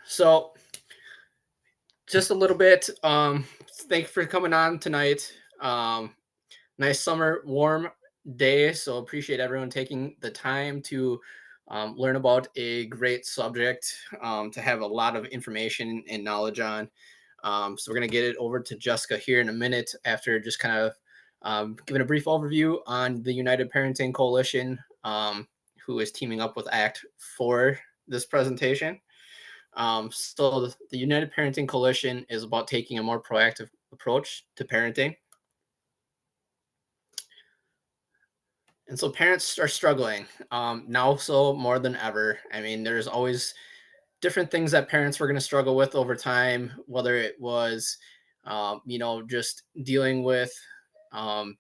So just a little bit. Thank you for coming on tonight. Nice summer, warm day. So appreciate everyone taking the time to learn about a great subject to have a lot of information and knowledge on. So we're gonna get it over to Jessica here in a minute after just kind of giving a brief overview on the United Parenting Coalition, who is teaming up with ACT for this presentation. So the United Parenting Coalition is about taking a more proactive approach to parenting. And so parents are struggling now, so more than ever. I mean, there's always different things that parents were going to struggle with over time, whether it was, just dealing with um,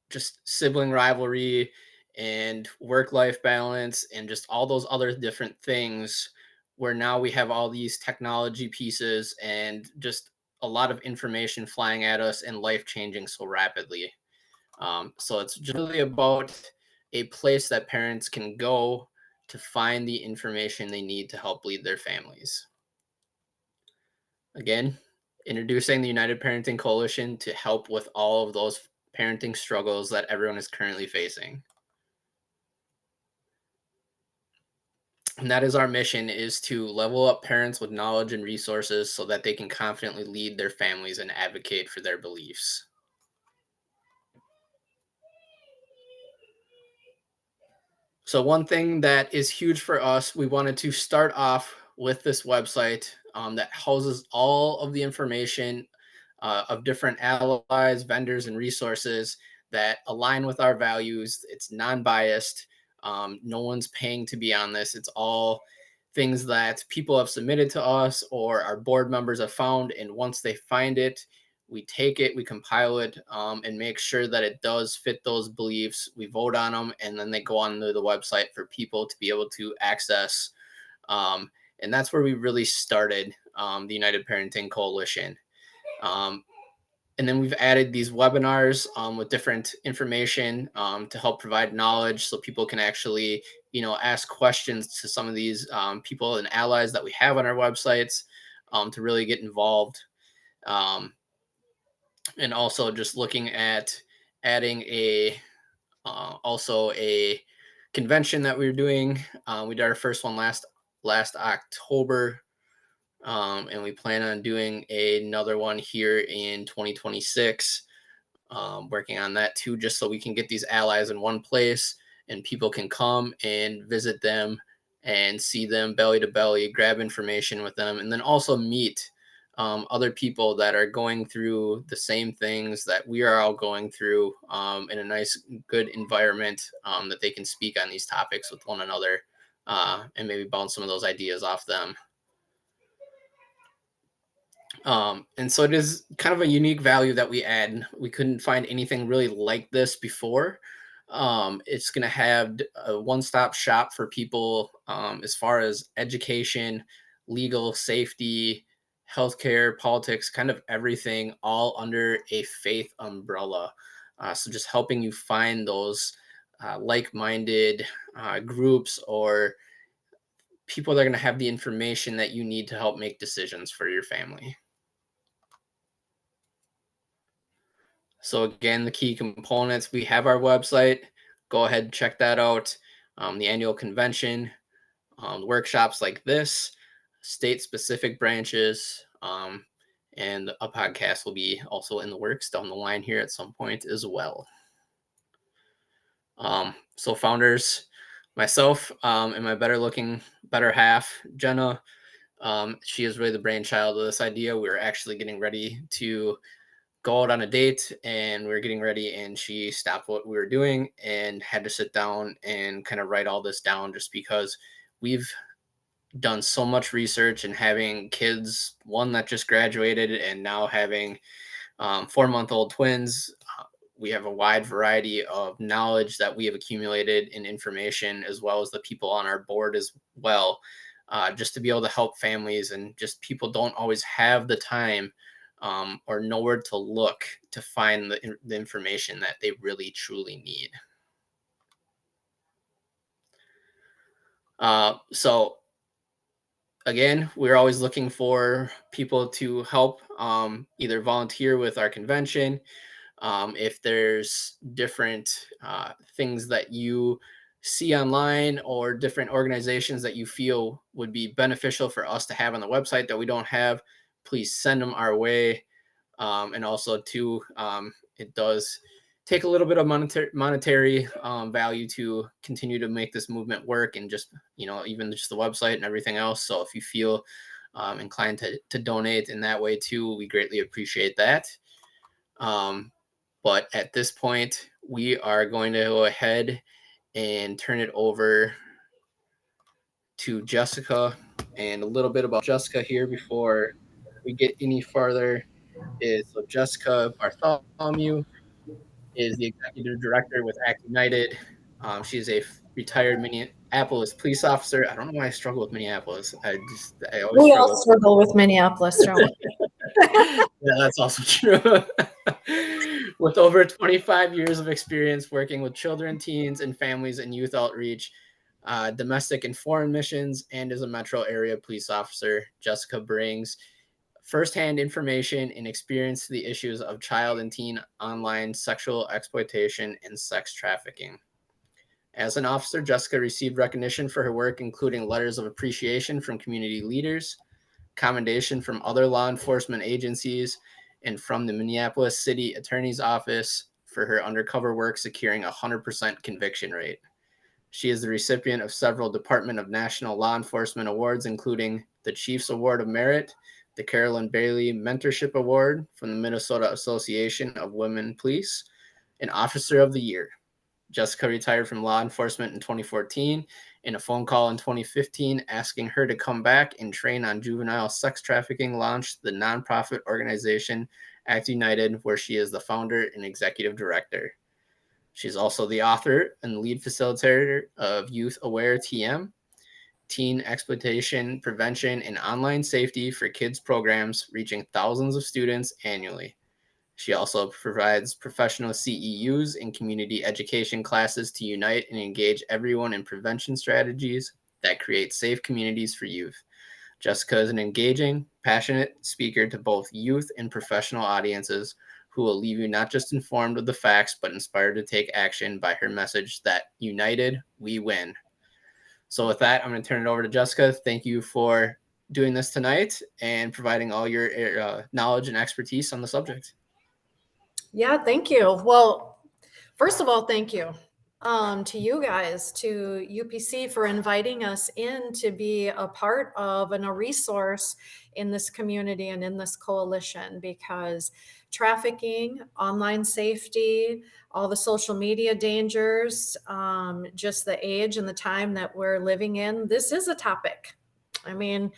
just sibling rivalry and work life balance and just all those other different things where now we have all these technology pieces and just a lot of information flying at us and life changing so rapidly. So it's just really about a place that parents can go to find the information they need to help lead their families. Again, introducing the United Parenting Coalition to help with all of those parenting struggles that everyone is currently facing. And that is our mission, is to level up parents with knowledge and resources so that they can confidently lead their families and advocate for their beliefs. So one thing that is huge for us, we wanted to start off with this website that houses all of the information of different allies, vendors, and resources that align with our values. It's non-biased. No one's paying to be on this. It's all things that people have submitted to us or our board members have found. And once they find it, we take it, we compile it, and make sure that it does fit those beliefs. We vote on them, and then they go on to the website for people to be able to access. And that's where we really started the United Parenting Coalition. Um, and then we've added these webinars with different information to help provide knowledge so people can actually, ask questions to some of these people and allies that we have on our websites to really get involved. Um, and also just looking at adding a convention that we were doing. We did our first one last October, and we plan on doing another one here in 2026. Working on that too, just so we can get these allies in one place and people can come and visit them and see them belly to belly, grab information with them, and then also meet other people that are going through the same things that we are all going through in a nice, good environment that they can speak on these topics with one another and maybe bounce some of those ideas off them. And so it is kind of a unique value that we add. We couldn't find anything really like this before. It's going to have a one-stop shop for people as far as education, legal, safety, healthcare, politics, kind of everything, all under a faith umbrella. So just helping you find those like-minded groups or people that are going to have the information that you need to help make decisions for your family. So again, the key components, we have our website. Go ahead and check that out. The annual convention, workshops like this, state-specific branches, and a podcast will be also in the works down the line here at some point as well. So founders, myself and my better half, Jenna, she is really the brainchild of this idea. We're actually getting ready to go out on a date and we were getting ready and she stopped what we were doing and had to sit down and kind of write all this down just because we've done so much research and having kids, one that just graduated and now having 4-month-old twins. We have a wide variety of knowledge that we have accumulated in information as well as the people on our board as well, just to be able to help families, and just people don't always have the time or nowhere to look to find the information that they really truly need. So again, we're always looking for people to help either volunteer with our convention. If there's different things that you see online or different organizations that you feel would be beneficial for us to have on the website that we don't have, please send them our way. And also, too, it does take a little bit of monetary value to continue to make this movement work, and just, even just the website and everything else. So if you feel inclined to donate in that way too, we greatly appreciate that. But at this point, we are going to go ahead and turn it over to Jessica. And a little bit about Jessica here before we get any farther is, so Jessica Bartholomew is the executive director with Act United. She's a retired Minneapolis police officer. I don't know why I struggle with Minneapolis. I always We all struggle. struggle with Minneapolis, don't we? Yeah, that's also true. With over 25 years of experience working with children, teens, and families in youth outreach, domestic and foreign missions, and as a metro area police officer, Jessica brings firsthand information and experience to the issues of child and teen online sexual exploitation and sex trafficking. As an officer, Jessica received recognition for her work, including letters of appreciation from community leaders, commendation from other law enforcement agencies, and from the Minneapolis City Attorney's Office for her undercover work, securing a 100% conviction rate. She is the recipient of several Department of National Law Enforcement awards, including the Chiefs Award of Merit, the Carolyn Bailey Mentorship Award from the Minnesota Association of Women Police, and Officer of the Year. Jessica retired from law enforcement in 2014. In a phone call in 2015 asking her to come back and train on juvenile sex trafficking, launched the nonprofit organization Act United, where she is the founder and executive director. She's also the author and lead facilitator of Youth Aware TM, Teen Exploitation Prevention and Online Safety for Kids programs, reaching thousands of students annually. She also provides professional CEUs and community education classes to unite and engage everyone in prevention strategies that create safe communities for youth. Jessica is an engaging, passionate speaker to both youth and professional audiences who will leave you not just informed of the facts, but inspired to take action by her message that united, we win. So with that, I'm going to turn it over to Jessica. Thank you for doing this tonight and providing all your knowledge and expertise on the subject. Yeah, thank you. Well, first of all, thank you to you guys, to UPC, for inviting us in to be a part of and a resource in this community and in this coalition, because trafficking, online safety, all the social media dangers, just the age and the time that we're living in, this is a topic. I mean,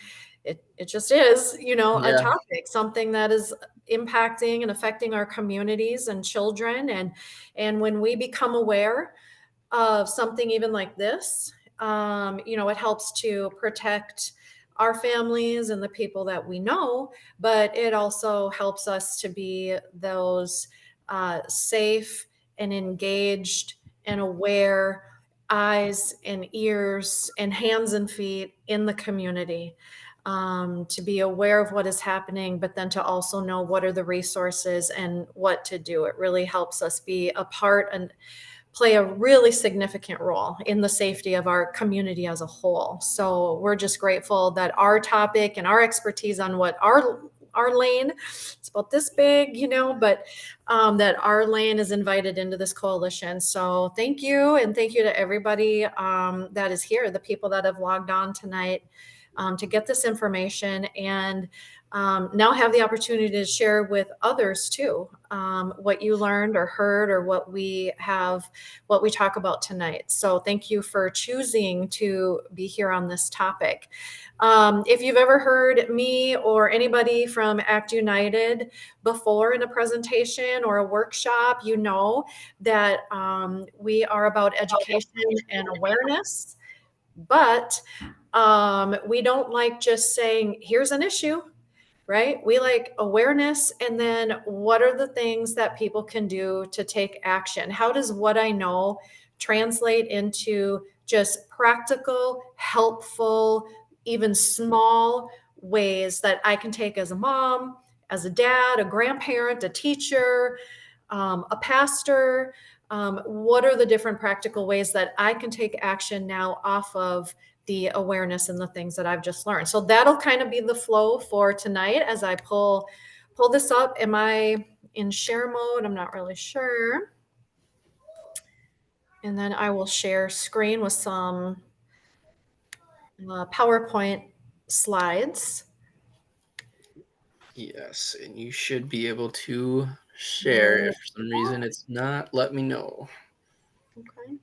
it just is, a Yeah. topic, something that is impacting and affecting our communities and children. And when we become aware of something even like this, it helps to protect our families and the people that we know, but it also helps us to be those safe and engaged and aware eyes and ears and hands and feet in the community, to be aware of what is happening, but then to also know what are the resources and what to do. It really helps us be a part and play a really significant role in the safety of our community as a whole. So we're just grateful that our topic and our expertise on what our lane, it's about this big, but that our lane is invited into this coalition. So thank you. And thank you to everybody that is here, the people that have logged on tonight to get this information, and now have the opportunity to share with others too, what you learned or heard, or what we talk about tonight. So thank you for choosing to be here on this topic. If you've ever heard me or anybody from Act United before in a presentation or a workshop, you know that we are about education and awareness, but we don't like just saying, here's an issue, right? We like awareness, and then what are the things that people can do to take action? How does what I know translate into just practical, helpful, even small ways that I can take as a mom, as a dad, a grandparent, a teacher, a pastor. What are the different practical ways that I can take action now off of the awareness and the things that I've just learned? So that'll kind of be the flow for tonight as I pull this up. Am I in share mode? I'm not really sure. And then I will share screen with some PowerPoint slides. Yes, and you should be able to share. Right. If for some reason it's not, let me know. Okay.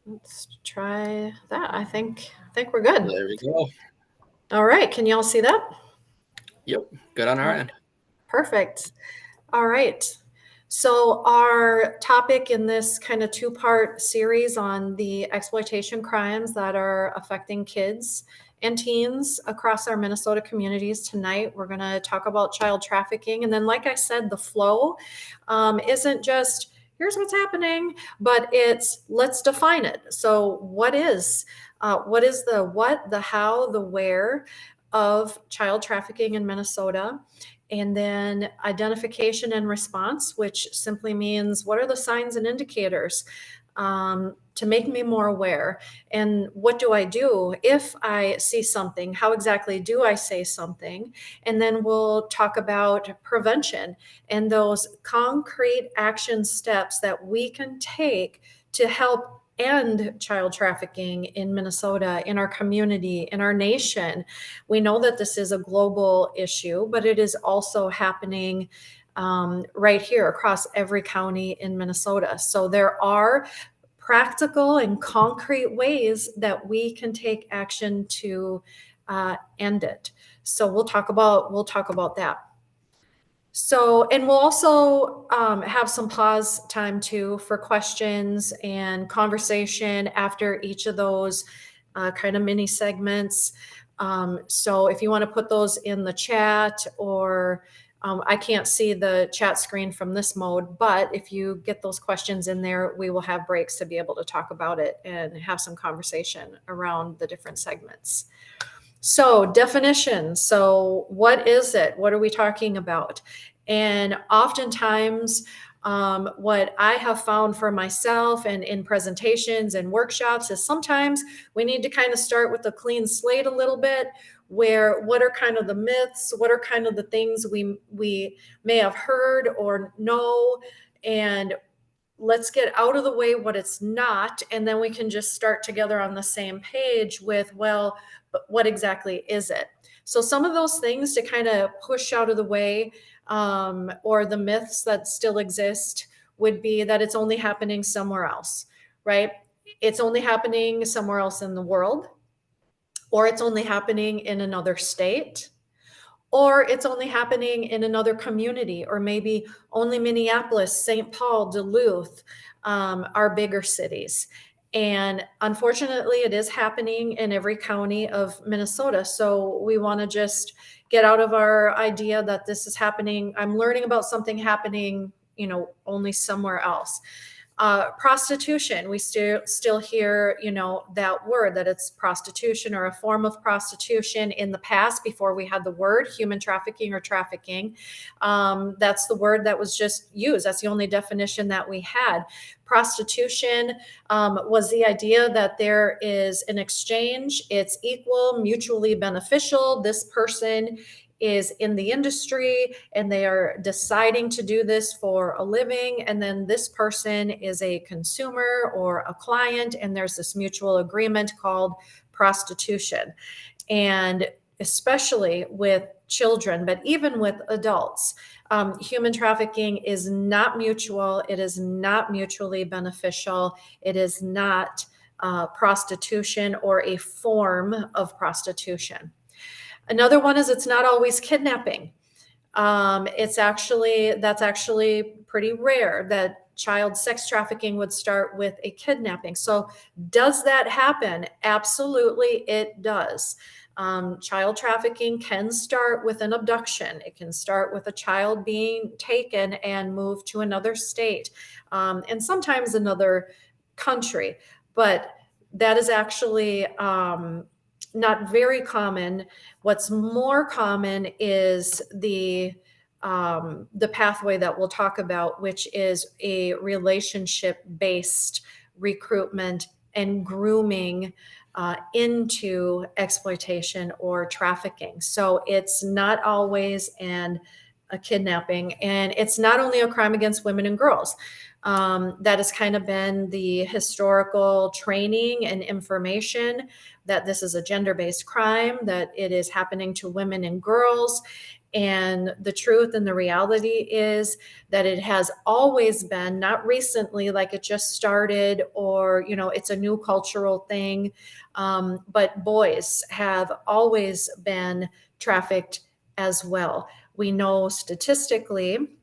Let's try that. I think we're good. There we go. All right. Can you all see that? Yep, good on our Okay. end. Perfect. All right. So our topic in this kind of two-part series on the exploitation crimes that are affecting kids and teens across our Minnesota communities tonight, we're going to talk about child trafficking. And then, like I said, the flow isn't just here's what's happening, but it's let's define it. So what is the what, the how, the where of child trafficking in Minnesota? And then identification and response, which simply means what are the signs and indicators to make me more aware? And what do I do if I see something? How exactly do I say something? And then we'll talk about prevention and those concrete action steps that we can take to help end child trafficking in Minnesota, in our community, in our nation. We know that this is a global issue, but it is also happening right here across every county in Minnesota. So there are practical and concrete ways that we can take action to end it. So we'll talk about that. So, and we'll also have some pause time too for questions and conversation after each of those kind of mini segments. So if you want to put those in the chat or I can't see the chat screen from this mode, but if you get those questions in there, we will have breaks to be able to talk about it and have some conversation around the different segments. So, definition. So, what is it? What are we talking about? And oftentimes, what I have found for myself and in presentations and workshops is sometimes we need to kind of start with a clean slate a little bit. Where what are kind of the myths? What are kind of the things we may have heard or know? And let's get out of the way what it's not, and then we can just start together on the same page with, well, but what exactly is it? So some of those things to kind of push out of the way, or the myths that still exist, would be that it's only happening somewhere else, right? It's only happening somewhere else in the world, or it's only happening in another state, or it's only happening in another community, or maybe only Minneapolis, St. Paul, Duluth, are bigger cities. And unfortunately, it is happening in every county of Minnesota. So we want to just get out of our idea that this is happening. I'm learning about something happening, only somewhere else. Prostitution, we still hear, that word, that it's prostitution or a form of prostitution. In the past, before we had the word human trafficking or trafficking, that's the word that was just used. That's the only definition that we had. Prostitution was the idea that there is an exchange, it's equal, mutually beneficial. This person is in the industry and they are deciding to do this for a living, and then this person is a consumer or a client, and there's this mutual agreement called prostitution. And especially with children, but even with adults, human trafficking is not mutual. It is not mutually beneficial. It is not prostitution or a form of prostitution. Another one is it's not always kidnapping. That's actually pretty rare that child sex trafficking would start with a kidnapping. So does that happen? Absolutely, it does. Child trafficking can start with an abduction. It can start with a child being taken and moved to another state, and sometimes another country. But that is actually not very common. What's more common is the pathway that we'll talk about, which is a relationship-based recruitment and grooming into exploitation or trafficking. So it's not always a kidnapping, and it's not only a crime against women and girls. That has kind of been the historical training and information that this is a gender-based crime, that it is happening to women and girls. And the truth and the reality is that it has always been, not recently, like it just started, or, it's a new cultural thing. But boys have always been trafficked as well. We know statistically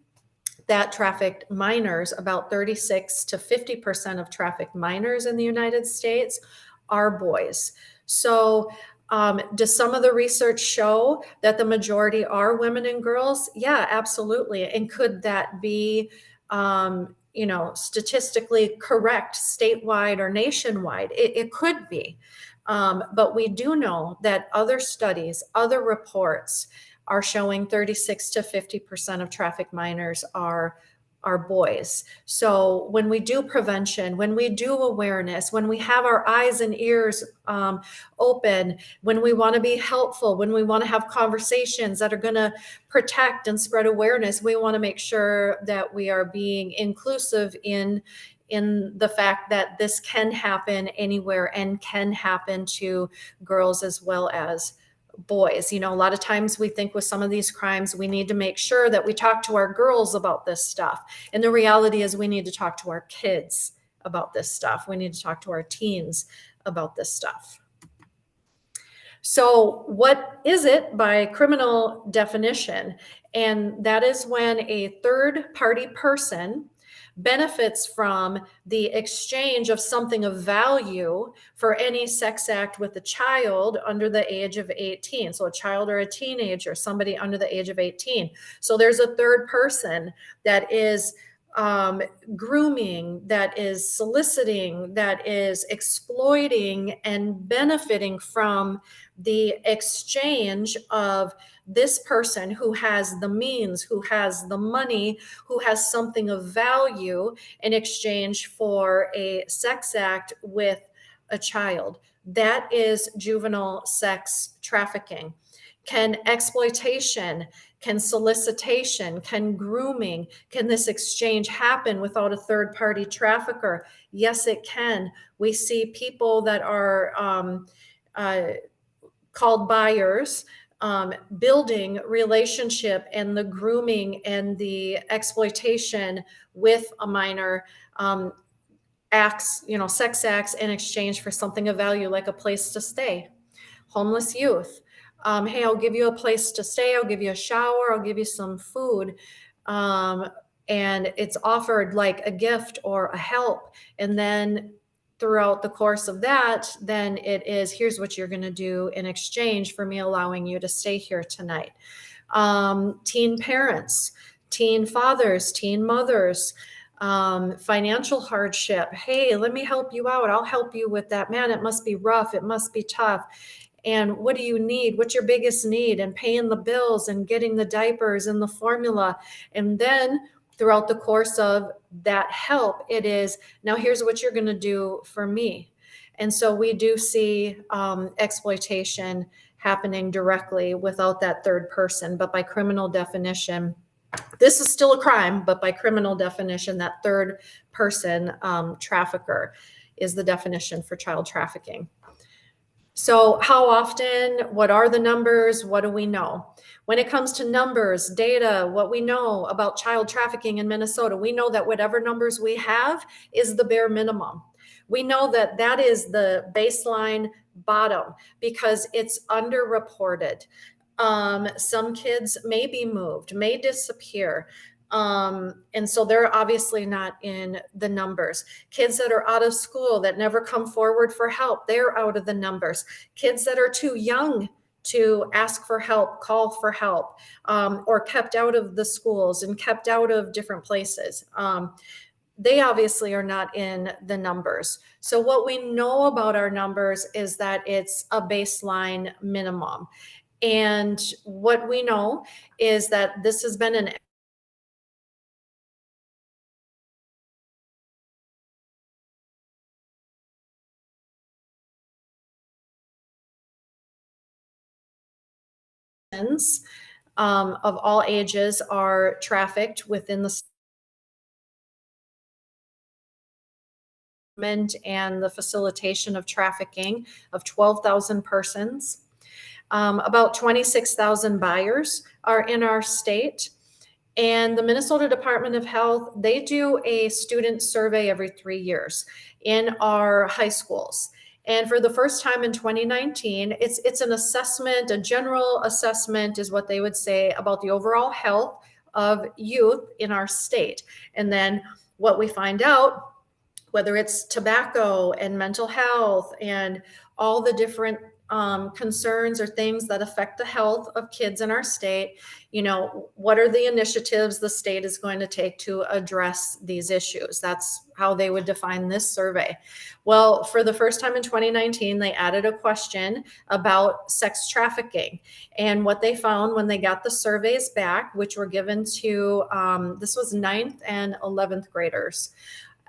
that trafficked minors, about 36 to 50% of trafficked minors in the United States are boys. So, does some of the research show that the majority are women and girls? Yeah, absolutely. And could that be, statistically correct statewide or nationwide? It could be. But we do know that other studies, other reports are showing 36 to 50% of trafficked minors are boys. So when we do prevention, when we do awareness, when we have our eyes and ears open, when we want to be helpful, when we want to have conversations that are going to protect and spread awareness, we want to make sure that we are being inclusive in the fact that this can happen anywhere and can happen to girls as well as boys. A lot of times we think with some of these crimes, we need to make sure that we talk to our girls about this stuff. And the reality is we need to talk to our kids about this stuff. We need to talk to our teens about this stuff. So what is it by criminal definition? And that is when a third party person benefits from the exchange of something of value for any sex act with a child under the age of 18. So a child or a teenager, somebody under the age of 18. So there's a third person that is grooming, that is soliciting, that is exploiting and benefiting from the exchange of this person who has the means, who has the money, who has something of value in exchange for a sex act with a child. That is juvenile sex trafficking. Can exploitation, can solicitation, can grooming, can this exchange happen without a third party trafficker? Yes, it can. We see people that are called buyers building relationship and the grooming and the exploitation with a minor, acts, sex acts in exchange for something of value, like a place to stay. Homeless youth. Hey, I'll give you a place to stay. I'll give you a shower. I'll give you some food. And it's offered like a gift or a help. And then throughout the course of that, then it is, here's what you're going to do in exchange for me allowing you to stay here tonight. Teen parents, teen fathers, teen mothers, financial hardship. Hey, let me help you out. I'll help you with that. Man, it must be rough. It must be tough. And what do you need? What's your biggest need? And paying the bills and getting the diapers and the formula. And then throughout the course of that help, it is, now here's what you're going to do for me. And so we do see exploitation happening directly without that third person. But by criminal definition, this is still a crime, but by criminal definition, that third person trafficker is the definition for child trafficking. So how often, what are the numbers? What do we know? When it comes to numbers, data, what we know about child trafficking in Minnesota, we know that whatever numbers we have is the bare minimum. We know that that is the baseline bottom because it's underreported. Some kids may be moved, may disappear. And so they're obviously not in the numbers. Kids that are out of school that never come forward for help, they're out of the numbers. Kids that are too young to ask for help, call for help, or kept out of the schools and kept out of different places. they obviously are not in the numbers. So what we know about our numbers is that it's a baseline minimum. And what we know is that this has been an of all ages are trafficked within the and the facilitation of trafficking of 12,000 persons. About 26,000 buyers are in our state. And the Minnesota Department of Health, they do a student survey every 3 years in our high schools. And for the first time in 2019, it's an assessment, a general assessment is what they would say about the overall health of youth in our state. And then what we find out, whether it's tobacco and mental health and all the different concerns or things that affect the health of kids in our state, what are the initiatives the state is going to take to address these issues? That's how they would define this survey. Well, for the first time in 2019, they added a question about sex trafficking. And what they found when they got the surveys back, which were given to, this was 9th and 11th graders,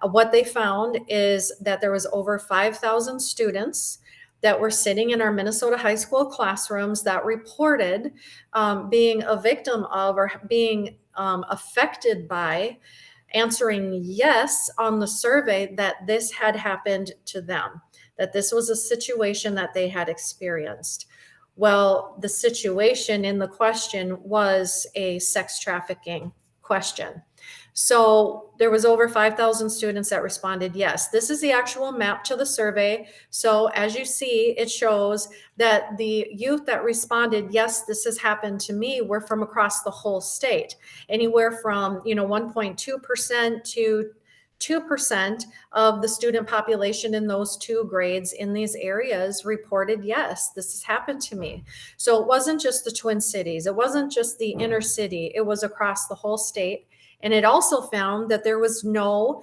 what they found is that there was over 5,000 students that were sitting in our Minnesota high school classrooms that reported being a victim of or being affected by answering yes on the survey that this had happened to them, that this was a situation that they had experienced. Well, the situation in the question was a sex trafficking question. So there was over 5,000 students that responded yes. This is the actual map to the survey. So as you see, it shows that the youth that responded, yes, this has happened to me, were from across the whole state, anywhere from 1.2% to 2% of the student population in those two grades in these areas reported, yes, this has happened to me. So it wasn't just the Twin Cities. It wasn't just the inner city. It was across the whole state. And it also found that there was no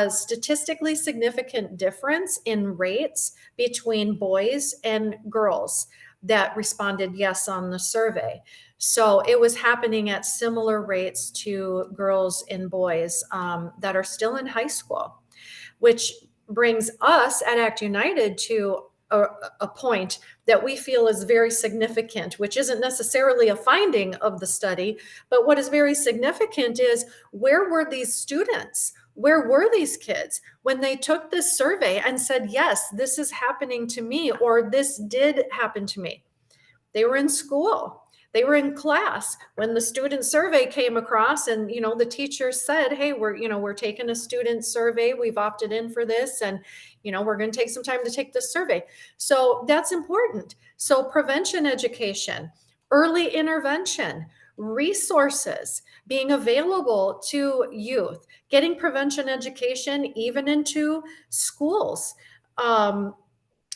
statistically significant difference in rates between boys and girls that responded yes on the survey. So it was happening at similar rates to girls and boys that are still in high school, which brings us at Act United to a point that we feel is very significant, which isn't necessarily a finding of the study, but what is very significant is, where were these students? Where were these kids when they took this survey and said, yes, this is happening to me, or this did happen to me? They were in school. They were in class when the student survey came across, and the teacher said, hey, we're taking a student survey. We've opted in for this, and we're going to take some time to take this survey. So that's important. So prevention education, early intervention, resources being available to youth, getting prevention education even into schools.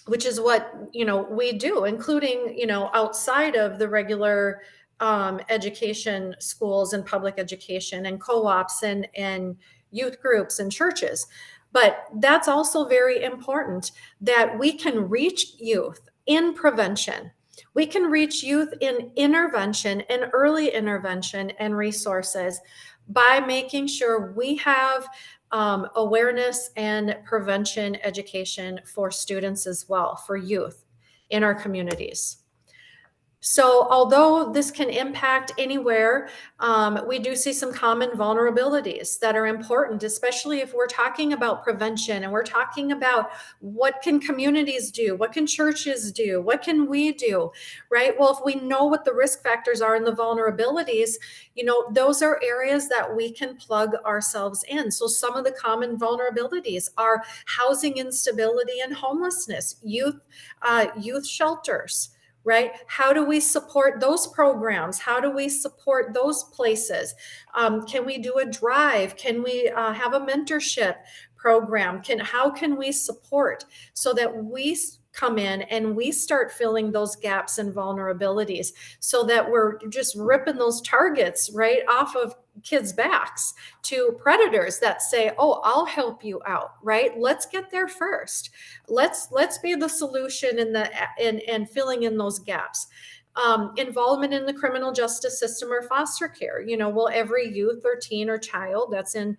Which is what we do, including outside of the regular education schools and public education and co-ops and youth groups and churches. But that's also very important, that we can reach youth in prevention. We can reach youth in intervention and early intervention and resources by making sure we have awareness and prevention education for students as well, for youth in our communities. So although this can impact anywhere, we do see some common vulnerabilities that are important, especially if we're talking about prevention and we're talking about what can communities do, what can churches do, what can we do, right? Well, if we know what the risk factors are and the vulnerabilities, those are areas that we can plug ourselves in. So some of the common vulnerabilities are housing instability and homelessness, youth shelters, right? How do we support those programs? How do we support those places? Can we do a drive? Can we have a mentorship program? How can we support so that we come in and we start filling those gaps and vulnerabilities so that we're just ripping those targets right off of kids' backs to predators that say, oh, I'll help you out, right? Let's get there first. Let's be the solution in the and filling in those gaps. Involvement in the criminal justice system or foster care. Will every youth or teen or child that's in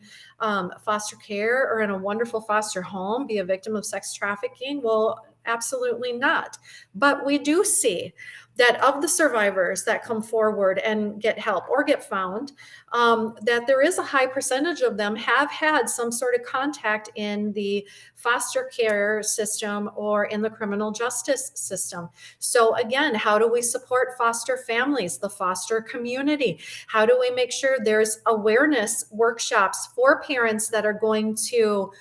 foster care or in a wonderful foster home be a victim of sex trafficking? Well, absolutely not. But we do see that of the survivors that come forward and get help or get found, that there is a high percentage of them have had some sort of contact in the foster care system or in the criminal justice system. So again, how do we support foster families, the foster community? How do we make sure there's awareness workshops for parents that are going to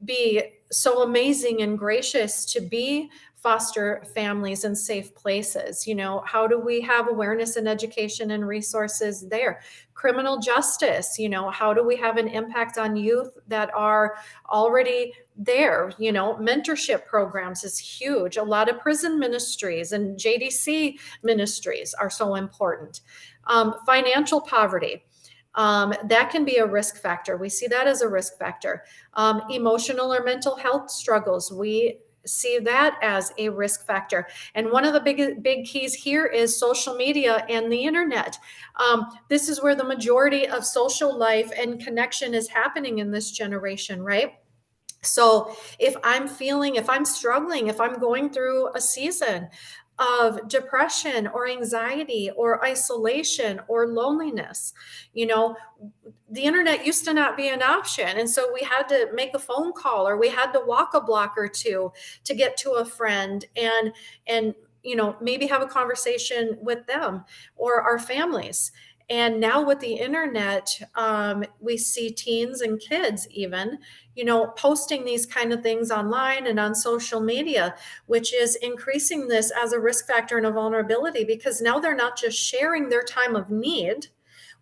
be so amazing and gracious to be foster families in safe places? How do we have awareness and education and resources there? Criminal justice, how do we have an impact on youth that are already there? Mentorship programs is huge. A lot of prison ministries and JDC ministries are so important. Financial poverty. That can be a risk factor. We see that as a risk factor. Emotional or mental health struggles, we see that as a risk factor. And one of the big keys here is social media and the internet. This is where the majority of social life and connection is happening in this generation, right? So if I'm struggling, if I'm going through a season of depression or anxiety or isolation or loneliness, the internet used to not be an option. And so we had to make a phone call or we had to walk a block or two to get to a friend and maybe have a conversation with them or our families. And now with the internet, we see teens and kids even, posting these kind of things online and on social media, which is increasing this as a risk factor and a vulnerability, because now they're not just sharing their time of need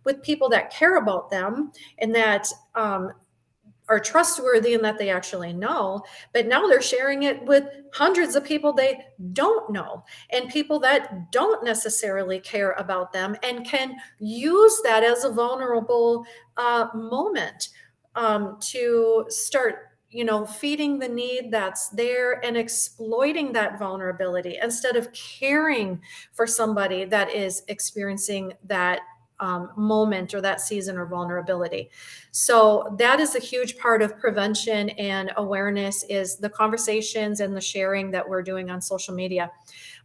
with people that care about them and that are trustworthy and that they actually know, but now they're sharing it with hundreds of people they don't know and people that don't necessarily care about them and can use that as a vulnerable moment to start feeding the need that's there and exploiting that vulnerability instead of caring for somebody that is experiencing that moment or that season or vulnerability. So that is a huge part of prevention and awareness, is the conversations and the sharing that we're doing on social media.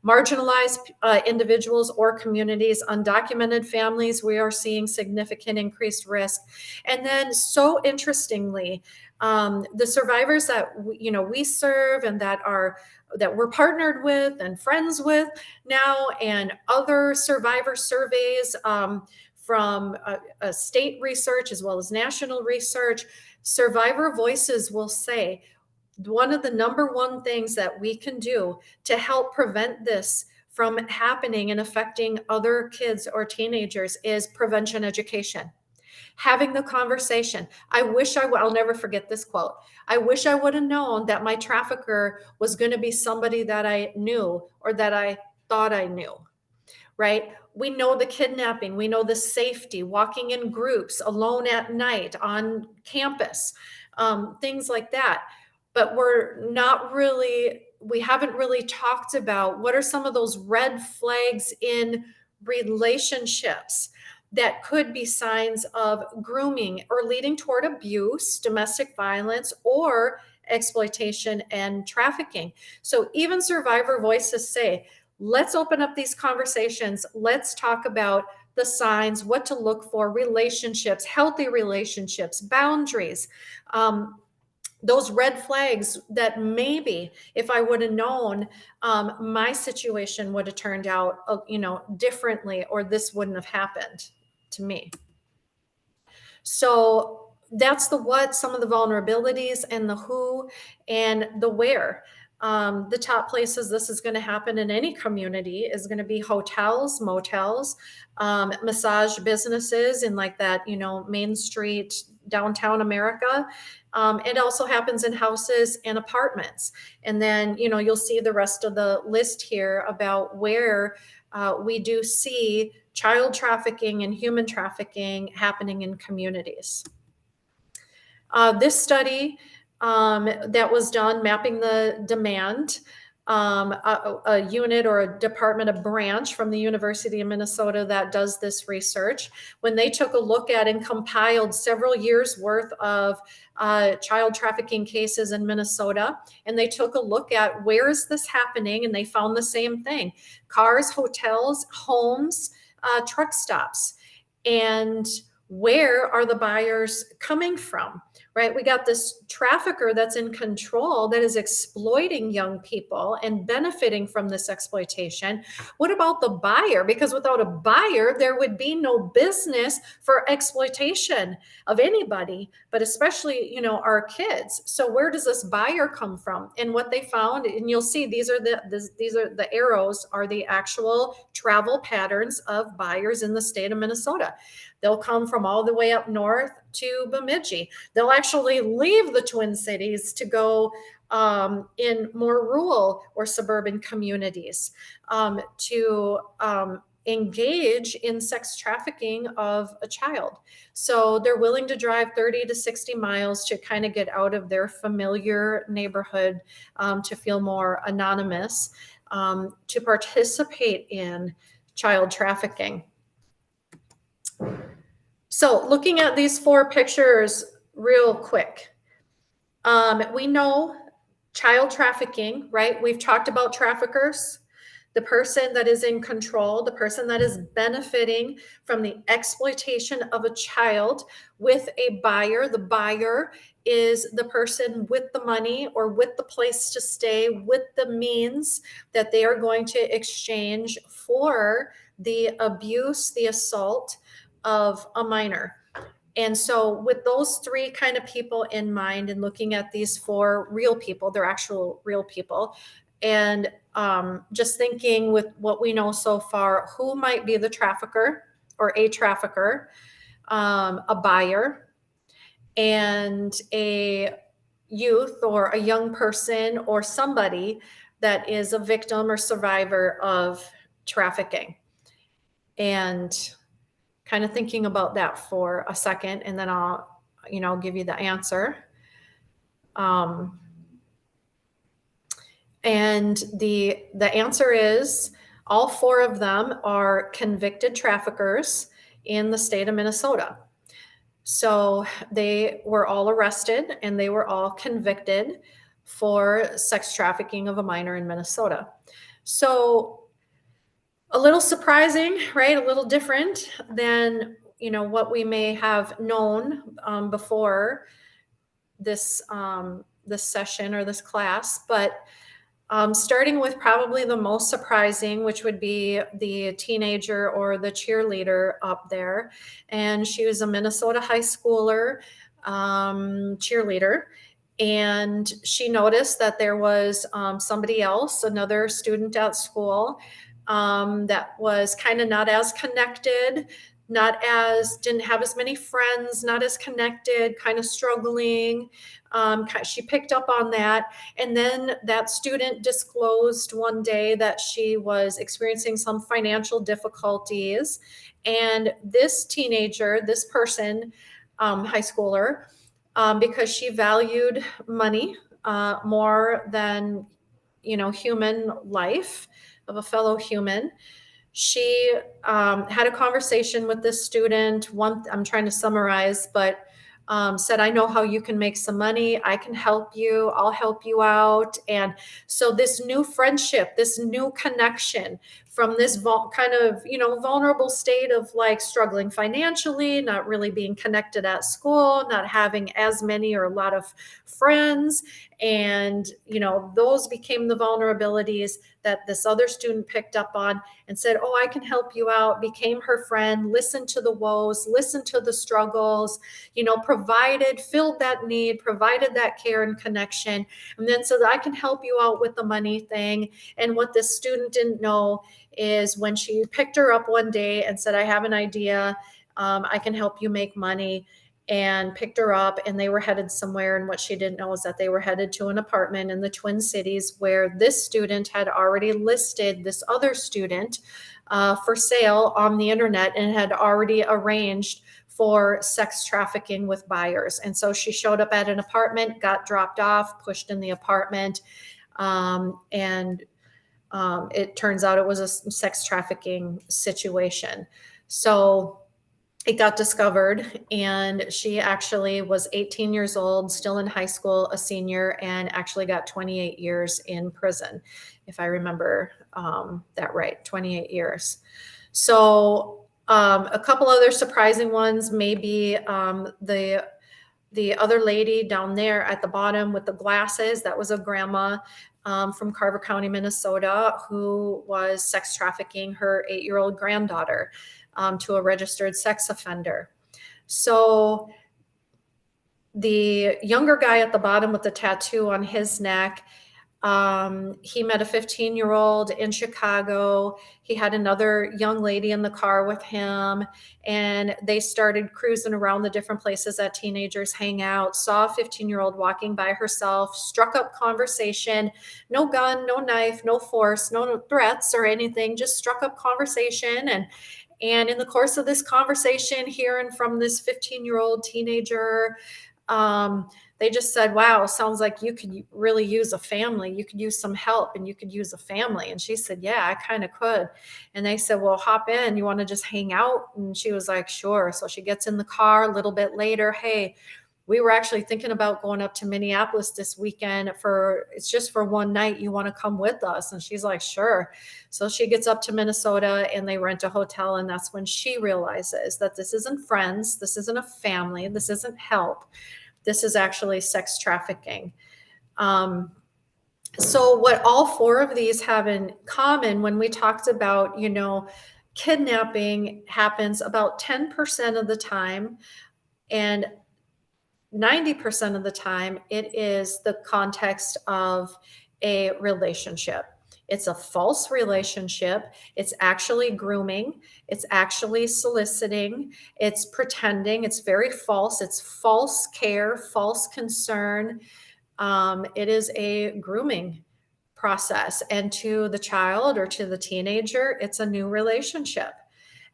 Marginalized individuals or communities, undocumented families, we are seeing significant increased risk. And then, so interestingly, the survivors that we serve and that we're partnered with and friends with now, and other survivor surveys from a state research as well as national research, survivor voices will say one of the number one things that we can do to help prevent this from happening and affecting other kids or teenagers is prevention education. Having the conversation. I'll never forget this quote. I wish I would have known that my trafficker was going to be somebody that I knew or that I thought I knew, right? We know the kidnapping, we know the safety, walking in groups, alone at night, on campus, things like that. But we haven't really talked about what are some of those red flags in relationships that could be signs of grooming or leading toward abuse, domestic violence, or exploitation and trafficking. So even survivor voices say, let's open up these conversations. Let's talk about the signs, what to look for, relationships, healthy relationships, boundaries, those red flags that maybe if I would have known, my situation would have turned out, differently, or this wouldn't have happened to me. So that's the what, some of the vulnerabilities, and the who and the where. The top places this is going to happen in any community is going to be hotels, motels, massage businesses in like that, Main Street, downtown America. It also happens in houses and apartments. And then, you'll see the rest of the list here about where we do see child trafficking and human trafficking happening in communities. This study that was done mapping the demand, a unit or a department, a branch from the University of Minnesota that does this research, when they took a look at and compiled several years worth of child trafficking cases in Minnesota, and they took a look at where is this happening, and they found the same thing: cars, hotels, homes, truck stops. And where are the buyers coming from? Right? We got this trafficker that's in control that is exploiting young people and benefiting from this exploitation. What about the buyer? Because without a buyer, there would be no business for exploitation of anybody, but especially, our kids. So where does this buyer come from? And what they found, and you'll see these are the arrows are the actual travel patterns of buyers in the state of Minnesota. They'll come from all the way up north to Bemidji. They'll actually leave the Twin Cities to go in more rural or suburban communities to engage in sex trafficking of a child. So they're willing to drive 30 to 60 miles to kind of get out of their familiar neighborhood, to feel more anonymous, to participate in child trafficking. So looking at these 4 pictures real quick, we know child trafficking, right? We've talked about traffickers, the person that is in control, the person that is benefiting from the exploitation of a child with a buyer. The buyer is the person with the money or with the place to stay, with the means that they are going to exchange for the abuse, the assault of a minor. And so with those 3 kind of people in mind, and looking at these 4 real people, they're actual real people, and just thinking with what we know so far, who might be the trafficker or a trafficker, a buyer, and a youth or a young person or somebody that is a victim or survivor of trafficking. And kind of thinking about that for a second, and then I'll give you the answer. And the answer is all 4 of them are convicted traffickers in the state of Minnesota. So they were all arrested and they were all convicted for sex trafficking of a minor in Minnesota. So a little surprising, right? A little different than, what we may have known before this session or this class. But starting with probably the most surprising, which would be the teenager or the cheerleader up there. And she was a Minnesota high schooler cheerleader. And she noticed that there was somebody else, another student at school, that was kind of not as connected, didn't have as many friends, not as connected, kind of struggling. She picked up on that. And then that student disclosed one day that she was experiencing some financial difficulties. And this teenager, this person, high schooler, because she valued money more than, human life of a fellow human. She had a conversation with this student. I'm trying to summarize, but said, I know how you can make some money. I can help you. I'll help you out. And so this new friendship, this new connection from this kind of, vulnerable state of like struggling financially, not really being connected at school, not having as many or a lot of friends. And, those became the vulnerabilities that this other student picked up on and said, oh, I can help you out, became her friend, listened to the woes, listened to the struggles, filled that need, provided that care and connection, and then said, I can help you out with the money thing. And what this student didn't know is when she picked her up one day and said, I have an idea, I can help you make money. and picked her up, and they were headed somewhere. And what she didn't know is that they were headed to an apartment in the Twin Cities where this student had already listed this other student for sale on the internet and had already arranged for sex trafficking with buyers. And so she showed up at an apartment, got dropped off, pushed in the apartment, and it turns out it was a sex trafficking situation. So it got discovered, and she actually was 18 years old, still in high school, a senior, and actually got 28 years in prison, if I remember that right, 28 years. So a couple other surprising ones, maybe the other lady down there at the bottom with the glasses, that was a grandma from Carver County, Minnesota, who was sex trafficking her 8-year-old granddaughter to a registered sex offender. So the younger guy at the bottom with the tattoo on his neck, he met a 15-year-old in Chicago. He had another young lady in the car with him, and they started cruising around the different places that teenagers hang out. Saw a 15-year-old walking by herself, struck up conversation, no gun, no knife, no force, no threats or anything, just struck up conversation. And in the course of this conversation, hearing from this 15-year-old teenager, they just said, wow, sounds like you could really use a family. You could use some help, and you could use a family. And she said, yeah, I kind of could. And they said, well, hop in. You want to just hang out? And she was like, sure. So she gets in the car a little bit later. Hey, we were actually thinking about going up to Minneapolis this weekend it's just for one night. You want to come with us? And she's like, sure. So she gets up to Minnesota, and they rent a hotel. And that's when she realizes that this isn't friends. This isn't a family. This isn't help. This is actually sex trafficking. So what all four of these have in common, when we talked about, kidnapping happens about 10% of the time, and 90% of the time, it is the context of a relationship. It's a false relationship. It's actually grooming. It's actually soliciting. It's pretending. It's very false. It's false care, false concern. It is a grooming process. And to the child or to the teenager, it's a new relationship.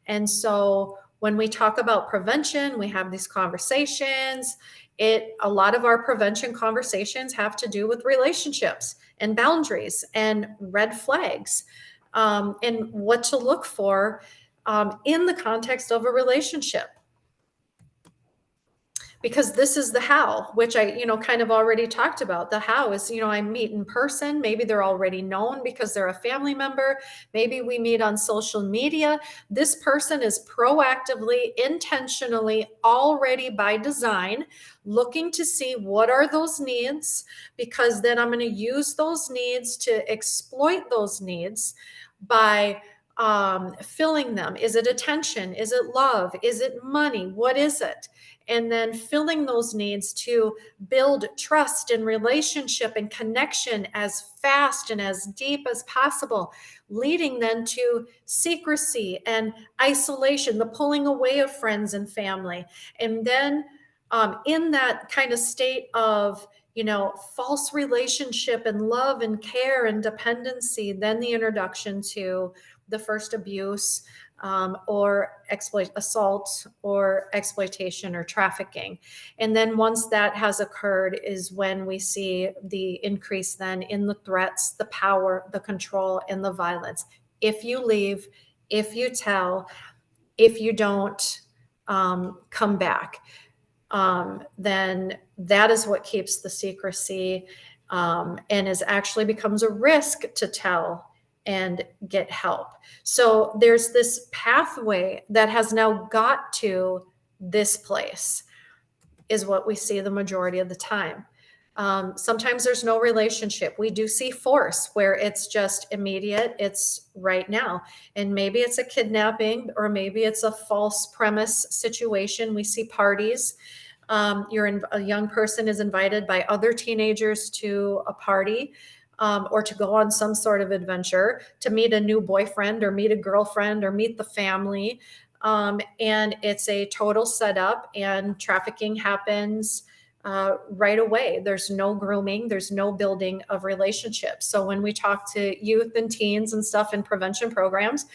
And so when we talk about prevention, we have these conversations. A lot of our prevention conversations have to do with relationships and boundaries and red flags, and what to look for in the context of a relationship. Because this is the how, which I, kind of already talked about. The how is, I meet in person. Maybe they're already known because they're a family member. Maybe we meet on social media. This person is proactively, intentionally, already by design, looking to see what are those needs, because then I'm going to use those needs to exploit those needs by filling them. Is it attention? Is it love? Is it money? What is it? And then filling those needs to build trust and relationship and connection as fast and as deep as possible, leading then to secrecy and isolation, the pulling away of friends and family. And then in that kind of state of, false relationship and love and care and dependency, then the introduction to the first abuse, or assault or exploitation or trafficking. And then once that has occurred is when we see the increase then in the threats, the power, the control, and the violence. If you leave, if you tell, if you don't come back, then that is what keeps the secrecy, and is actually becomes a risk to tell and get help. So there's this pathway that has now got to this place, is what we see the majority of the time. Sometimes there's no relationship. We do see force where it's just immediate, it's right now. And maybe it's a kidnapping, or maybe it's a false premise situation. We see parties. A young person is invited by other teenagers to a party. or to go on some sort of adventure, to meet a new boyfriend or meet a girlfriend or meet the family. And it's a total setup, and trafficking happens right away. There's no grooming, there's no building of relationships. So when we talk to youth and teens and stuff in prevention programs,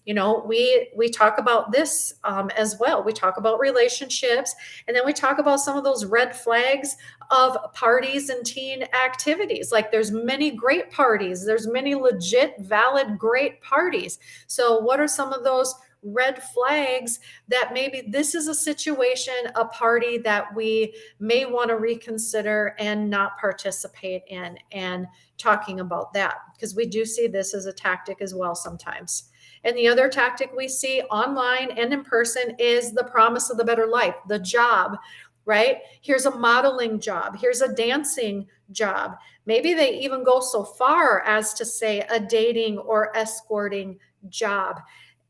we talk about this as well. We talk about relationships, and then we talk about some of those red flags of parties and teen activities. Like, there's many great parties, there's many legit, valid, great parties. So what are some of those red flags that maybe this is a situation, a party that we may want to reconsider and not participate in, and talking about that, because we do see this as a tactic as well sometimes. And the other tactic we see online and in person is the promise of the better life, the job, right? Here's a modeling job, here's a dancing job. Maybe they even go so far as to say a dating or escorting job.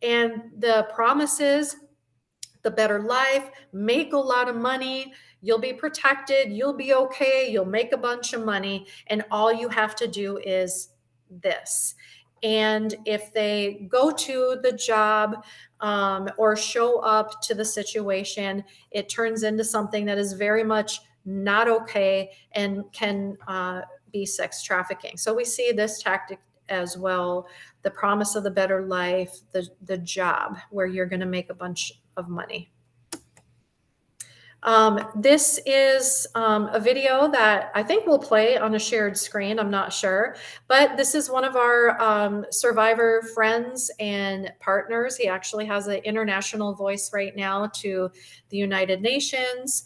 And the promise is the better life, make a lot of money, you'll be protected, you'll be okay, you'll make a bunch of money, and all you have to do is this. And if they go to the job or show up to the situation, it turns into something that is very much not okay and can be sex trafficking. So we see this tactic as well, the promise of the better life, the job where you're going to make a bunch of money. This is a video that I think will play on a shared screen. I'm not sure, but this is one of our survivor friends and partners. He actually has an international voice right now to the United Nations,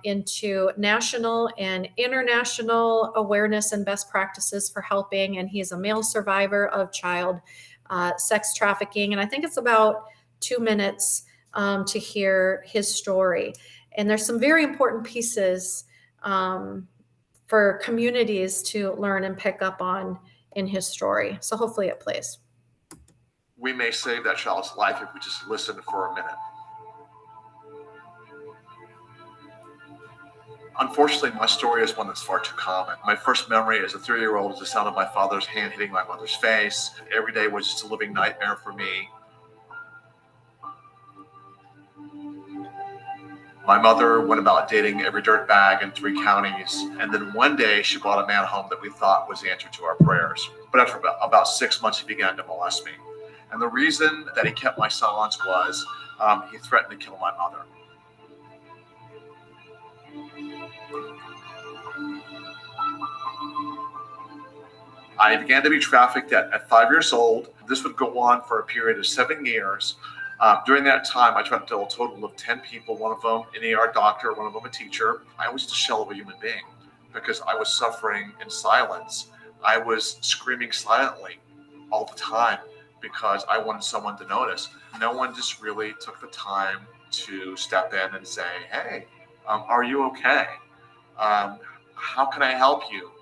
into national and international awareness and best practices for helping. And he's a male survivor of child sex trafficking. And I think it's about 2 minutes to hear his story. And there's some very important pieces for communities to learn and pick up on in his story. So hopefully it plays. We may save that child's life if we just listen for a minute. Unfortunately, my story is one that's far too common. My first memory as a 3-year-old is the sound of my father's hand hitting my mother's face. Every day was just a living nightmare for me. My mother went about dating every dirtbag in 3 counties, and then one day she brought a man home that we thought was the answer to our prayers. But after about 6 months, he began to molest me. And the reason that he kept my silence was he threatened to kill my mother. I began to be trafficked at 5 years old. This would go on for a period of 7 years. During that time, I tried to tell a total of 10 people, one of them an ER doctor, one of them a teacher. I was the shell of a human being because I was suffering in silence. I was screaming silently all the time because I wanted someone to notice. No one just really took the time to step in and say, hey, are you okay? How can I help you?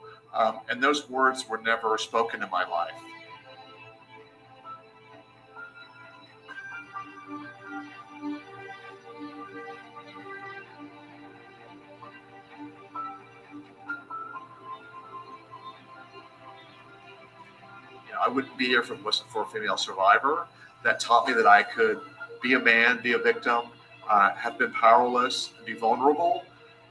And those words were never spoken in my life. I wouldn't be here if it wasn't for a female survivor that taught me that I could be a man, be a victim, have been powerless, be vulnerable,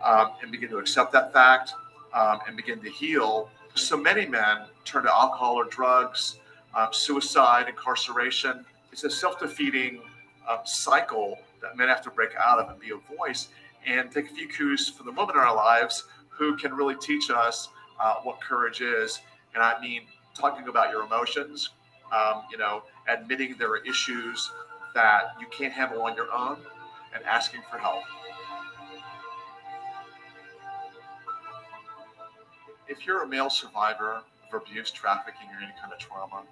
and begin to accept that fact and begin to heal. So many men turn to alcohol or drugs, suicide, incarceration. It's a self-defeating cycle that men have to break out of and be a voice and take a few cues from the women in our lives who can really teach us what courage is. And I mean, talking about your emotions, admitting there are issues that you can't handle on your own and asking for help. If you're a male survivor of abuse, trafficking, or any kind of trauma,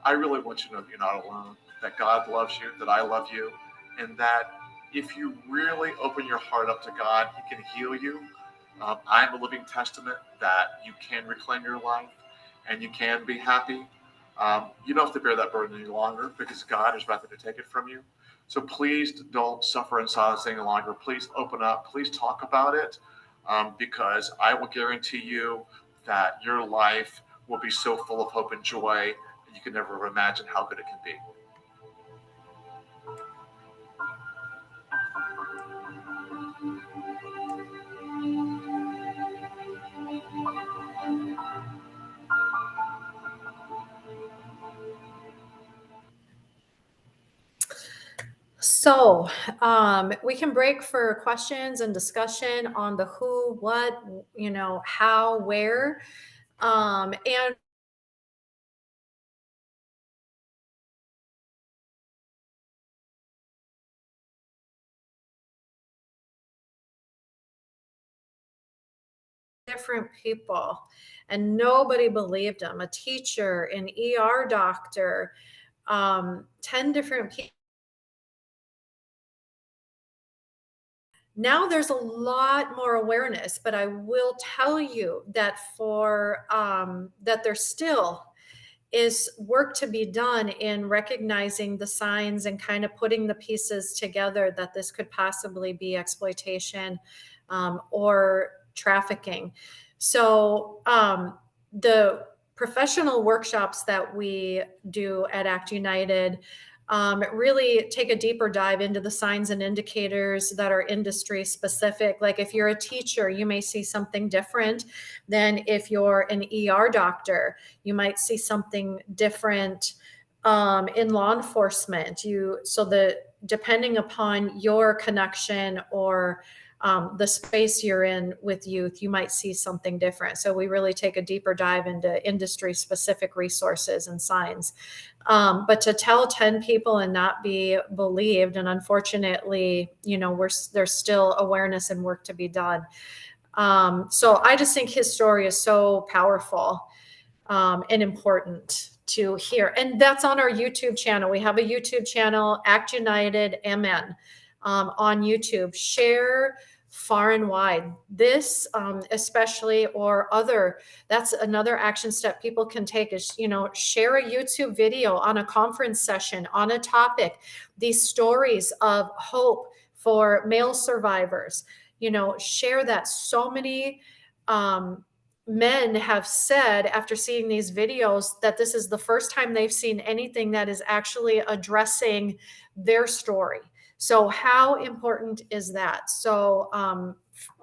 I really want you to know that you're not alone, that God loves you, that I love you, and that if you really open your heart up to God, He can heal you. I'm a living testament that you can reclaim your life and you can be happy. You don't have to bear that burden any longer because God is ready to take it from you. So please don't suffer in silence any longer. Please open up. Please talk about it because I will guarantee you that your life will be so full of hope and joy that you can never imagine how good it can be. So we can break for questions and discussion on the who, what, how, where, and different people, and nobody believed him. A teacher, an ER doctor, 10 different people. Now there's a lot more awareness, but I will tell you that that there still is work to be done in recognizing the signs and kind of putting the pieces together that this could possibly be exploitation or trafficking. So the professional workshops that we do at ACT United really take a deeper dive into the signs and indicators that are industry specific. Like if you're a teacher, you may see something different than if you're an ER doctor. You might see something different in law enforcement. Depending upon your connection or the space you're in with youth, you might see something different. So we really take a deeper dive into industry specific resources and signs. But to tell 10 people and not be believed, and unfortunately, there's still awareness and work to be done. So I just think his story is so powerful and important to hear. And that's on our YouTube channel. We have a YouTube channel, ACT United MN, on YouTube. Share far and wide. This especially, or other, that's another action step people can take is, share a YouTube video on a conference session on a topic, these stories of hope for male survivors, share that. So many men have said after seeing these videos that this is the first time they've seen anything that is actually addressing their story. So how important is that? So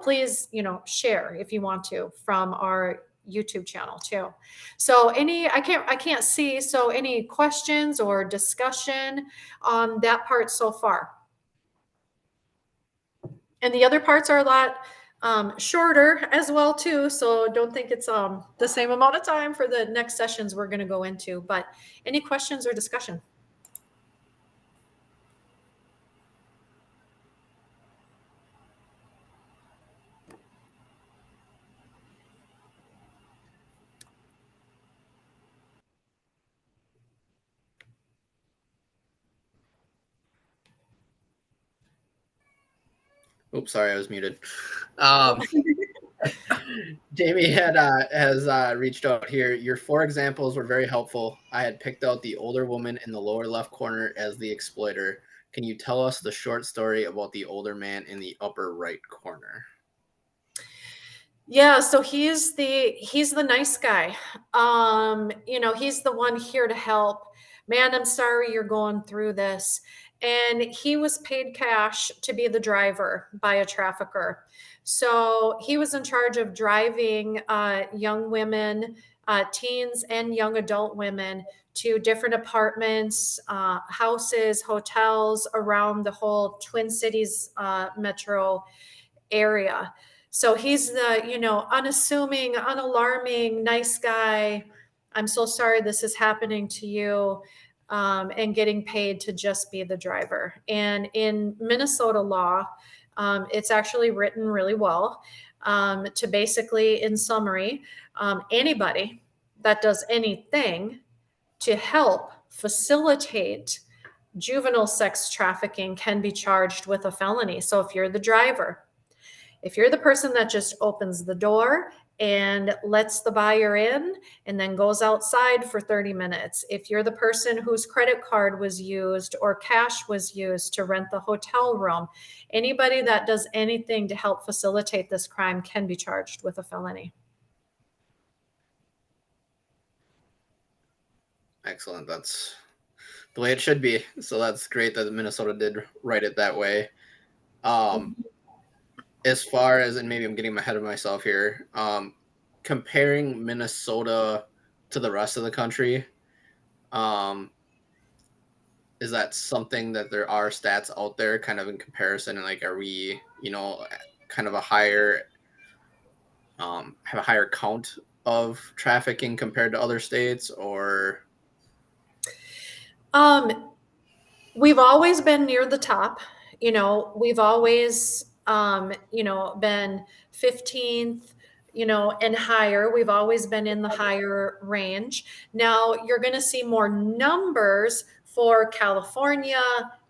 please, share if you want to from our YouTube channel too. So I can't see. So any questions or discussion on that part so far? And the other parts are a lot shorter as well too. So don't think it's the same amount of time for the next sessions we're going to go into. But any questions or discussion? Oops, sorry, I was muted. Jamie has reached out here. Your 4 examples were very helpful. I had picked out the older woman in the lower left corner as the exploiter. Can you tell us the short story about the older man in the upper right corner? Yeah, so he's the nice guy. He's the one here to help. Man, I'm sorry you're going through this. And he was paid cash to be the driver by a trafficker. So he was in charge of driving young women, teens and young adult women to different apartments, houses, hotels around the whole Twin Cities metro area. So he's the, unassuming, unalarming, nice guy. I'm so sorry this is happening to you. And getting paid to just be the driver. And in Minnesota law, it's actually written really well to basically, in summary, anybody that does anything to help facilitate juvenile sex trafficking can be charged with a felony. So if you're the driver, if you're the person that just opens the door and lets the buyer in and then goes outside for 30 minutes, if you're the person whose credit card was used or cash was used to rent the hotel room, anybody that does anything to help facilitate this crime can be charged with a felony. Excellent. That's the way it should be. So that's great that Minnesota did write it that way. As far as, and maybe I'm getting ahead of myself here, comparing Minnesota to the rest of the country, um, is that something that there are stats out there kind of in comparison? And like, are we, kind of a higher, have a higher count of trafficking compared to other states, or? We've always been near the top. We've always, been 15th, and higher. We've always been in the higher range. Now you're going to see more numbers for California,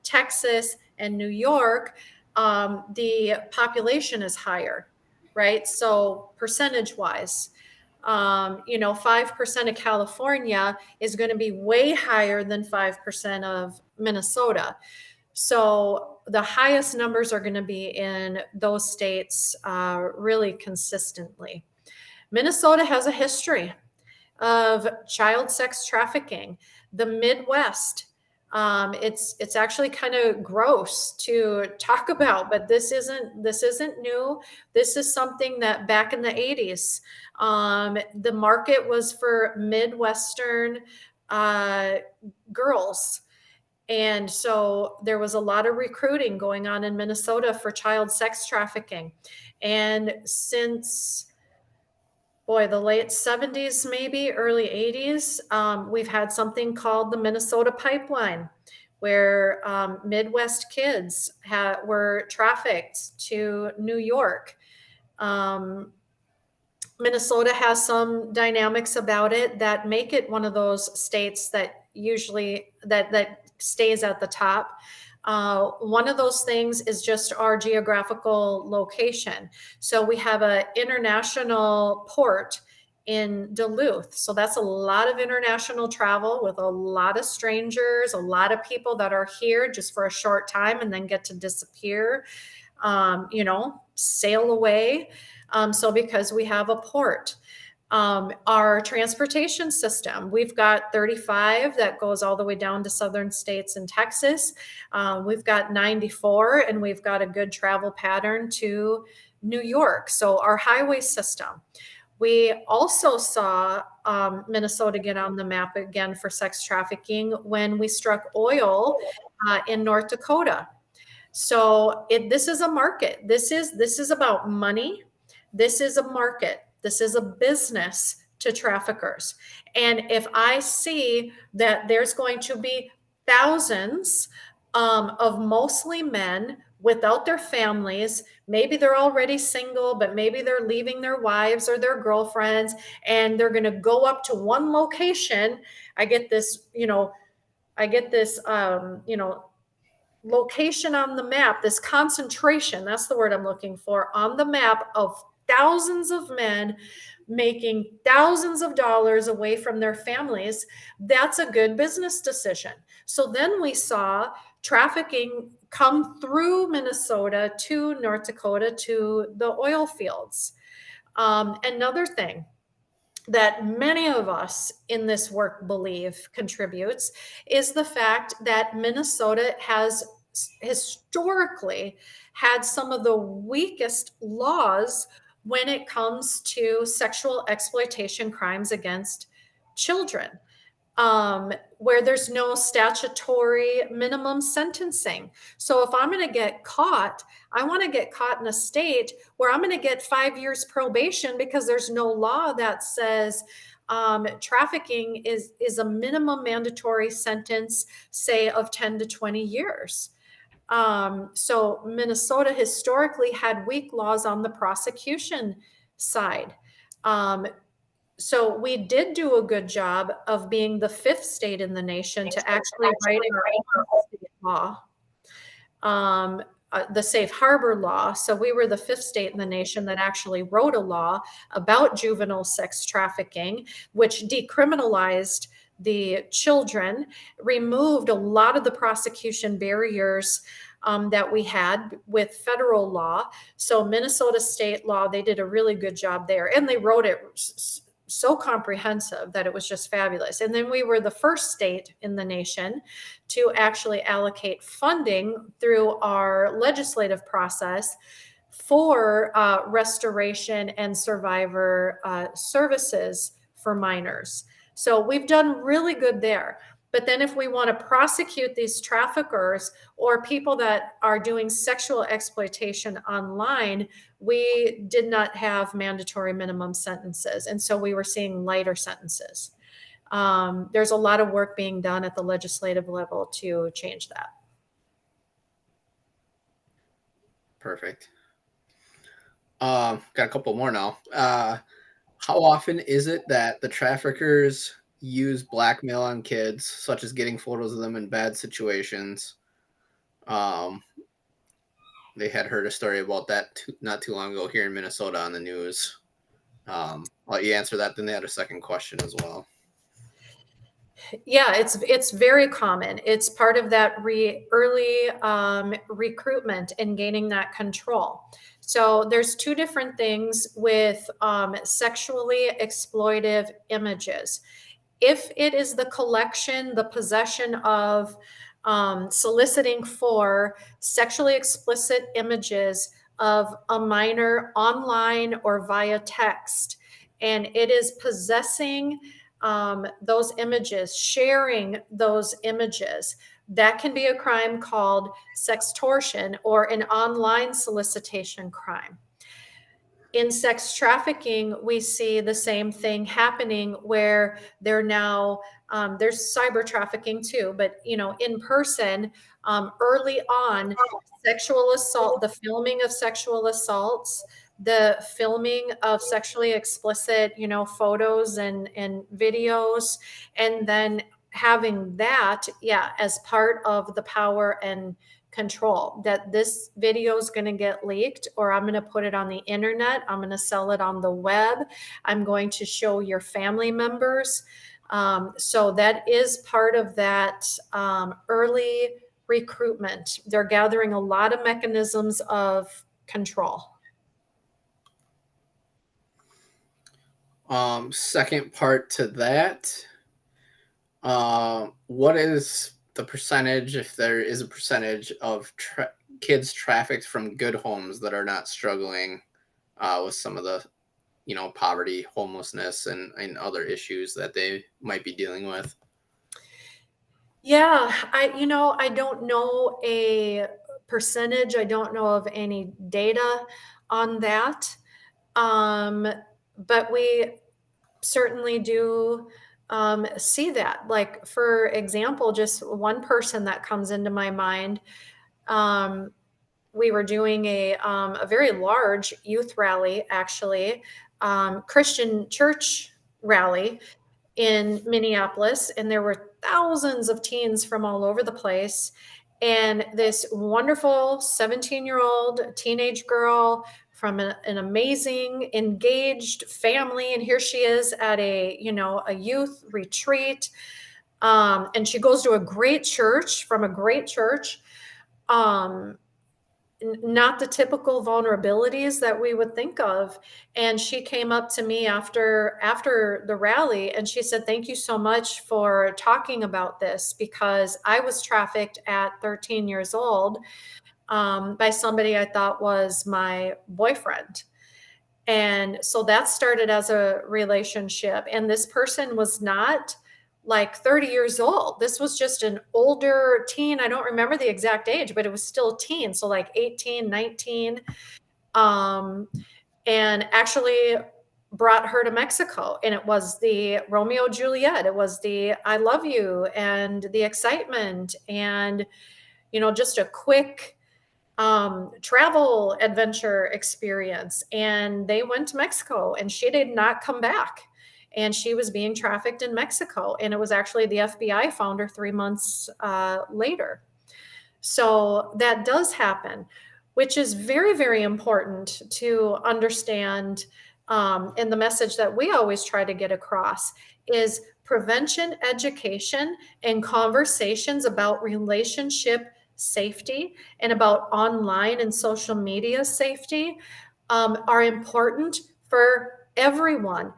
Texas, and New York. The population is higher, right? So percentage wise, 5% of California is going to be way higher than 5% of Minnesota. So the highest numbers are going to be in those states really consistently. Minnesota has a history of child sex trafficking. The Midwest, it's actually kind of gross to talk about, but this isn't new. This is something that back in the 80s, the market was for Midwestern girls. And so there was a lot of recruiting going on in Minnesota for child sex trafficking. And since the late 70s, maybe early 80s, we've had something called the Minnesota Pipeline, where Midwest kids were trafficked to New York. Minnesota has some dynamics about it that make it one of those states that usually that stays at the top. One of those things is just our geographical location. So we have an international port in Duluth. So that's a lot of international travel with a lot of strangers, a lot of people that are here just for a short time and then get to disappear, sail away. So because we have a port. Our transportation system, we've got 35 that goes all the way down to southern states and Texas. We've got 94, and we've got a good travel pattern to New York. So our highway system. We also saw Minnesota get on the map again for sex trafficking when we struck oil in North Dakota. So this is a market. This is about money. This is a market. This is a business to traffickers. And if I see that there's going to be thousands of mostly men without their families, maybe they're already single, but maybe they're leaving their wives or their girlfriends, and they're going to go up to one location. I get this, location on the map, this concentration, that's the word I'm looking for, on the map of thousands of men making thousands of dollars away from their families. That's a good business decision. So then we saw trafficking come through Minnesota to North Dakota to the oil fields. Another thing that many of us in this work believe contributes is the fact that Minnesota has historically had some of the weakest laws when it comes to sexual exploitation crimes against children, where there's no statutory minimum sentencing. So if I'm going to get caught, I want to get caught in a state where I'm going to get 5 years probation because there's no law that says trafficking is a minimum mandatory sentence, say, of 10 to 20 years. So Minnesota historically had weak laws on the prosecution side. So we did do a good job of being the 5th state in the nation to actually write our own state law, the safe harbor law. So we were the 5th state in the nation that actually wrote a law about juvenile sex trafficking, which decriminalized the children, removed a lot of the prosecution barriers that we had with federal law. So Minnesota state law, they did a really good job there, and they wrote it so comprehensive that it was just fabulous. And then we were the first state in the nation to actually allocate funding through our legislative process for restoration and survivor services for minors. So we've done really good there. But then if we want to prosecute these traffickers or people that are doing sexual exploitation online, we did not have mandatory minimum sentences. And so we were seeing lighter sentences. There's a lot of work being done at the legislative level to change that. Perfect. Got a couple more now. How often is it that the traffickers use blackmail on kids, such as getting photos of them in bad situations? They had heard a story about that not too long ago here in Minnesota on the news. I'll let you answer that. Then they had a second question as well. Yeah, it's very common. It's part of that early recruitment and gaining that control. So there's two different things with sexually exploitive images. If it is the collection, the possession of soliciting for sexually explicit images of a minor online or via text, and it is possessing those images, sharing those images, that can be a crime called sextortion or an online solicitation crime. In sex trafficking, we see the same thing happening where they're now there's cyber trafficking too, but in person, early on, sexual assault, the filming of sexual assaults, the filming of sexually explicit photos and videos, and then having that as part of the power and control that this video is going to get leaked, or I'm going to put it on the internet, I'm going to sell it on the web, I'm going to show your family members. So that is part of that early recruitment. They're gathering a lot of mechanisms of control. Second part to that, what is the percentage, if there is a percentage, of kids trafficked from good homes that are not struggling with some of the poverty, homelessness, and other issues that they might be dealing with? Yeah, I don't know a percentage. I don't know of any data on that. But we certainly do see that. Like, for example, just one person that comes into my mind, we were doing a very large youth rally, actually, Christian church rally in Minneapolis, and there were thousands of teens from all over the place. And this wonderful 17-year-old teenage girl from an amazing, engaged family, and here she is at a youth retreat, and she goes to a great church, from a great church. Not the typical vulnerabilities that we would think of. And she came up to me after the rally, and she said, "Thank you so much for talking about this, because I was trafficked at 13 years old by somebody I thought was my boyfriend." And so that started as a relationship. And this person was not like 30 years old. This was just an older teen. I don't remember the exact age, but it was still teen. So like 18, 19. And actually brought her to Mexico. And it was the Romeo Juliet. It was the I love you and the excitement and, just a quick travel adventure experience. And they went to Mexico, and she did not come back. And she was being trafficked in Mexico. And it was actually the FBI found her 3 months later. So that does happen, which is very, very important to understand. And the message that we always try to get across is prevention, education, and conversations about relationship safety and about online and social media safety are important for everyone.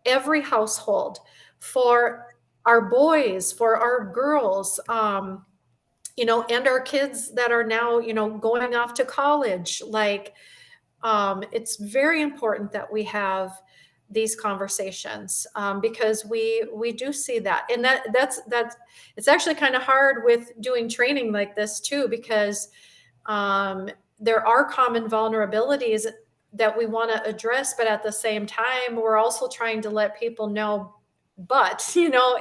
every household, for our boys, for our girls, you know, and our kids that are now, you know, going off to college. Like, it's very important that we have these conversations, because we do see that, and that's it's actually kind of hard with doing training like this too, because there are common vulnerabilities that we want to address, but at the same time, we're also trying to let people know, but you know,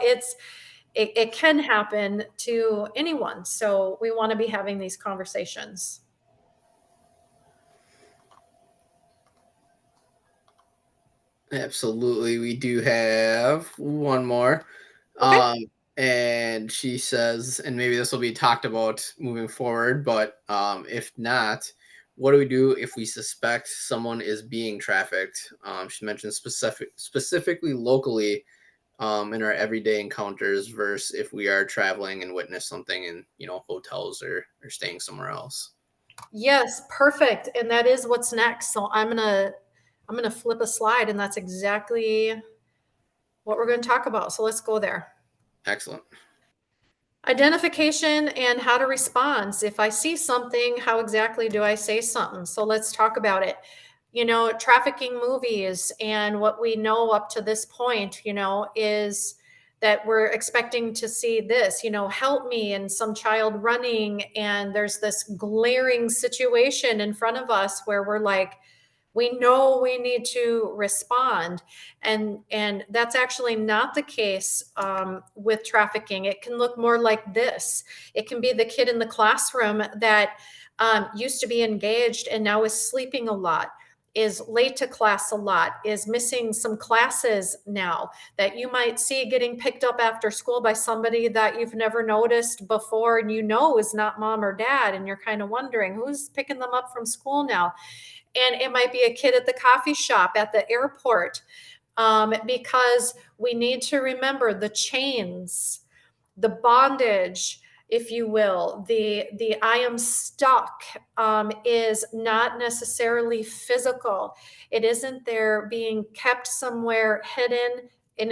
it can happen to anyone. So we want to be having these conversations. Absolutely. We do have one more. Okay. And she says, and maybe this will be talked about moving forward, but if not, what do we do if we suspect someone is being trafficked? She mentioned specifically locally, in our everyday encounters versus if we are traveling and witness something in, you know, hotels or staying somewhere else. Yes, perfect. And that is what's next. So I'm gonna flip a slide, and that's exactly what we're going to talk about. So let's go there. Excellent. Identification and how to respond. If I see something, how exactly do I say something? So let's talk about it. You know, trafficking movies and what we know up to this point, you know, is that we're expecting to see this, you know, help me, and some child running, and there's this glaring situation in front of us where we're like, we know we need to respond, and that's actually not the case with trafficking. It can look more like this. It can be the kid in the classroom that used to be engaged and now is sleeping a lot, is late to class a lot, is missing some classes now, that you might see getting picked up after school by somebody that you've never noticed before, and you know is not mom or dad, and you're kind of wondering who's picking them up from school now. And it might be a kid at the coffee shop, at the airport, because we need to remember the chains, the bondage, if you will, the I am stuck, is not necessarily physical. It isn't there being kept somewhere hidden. And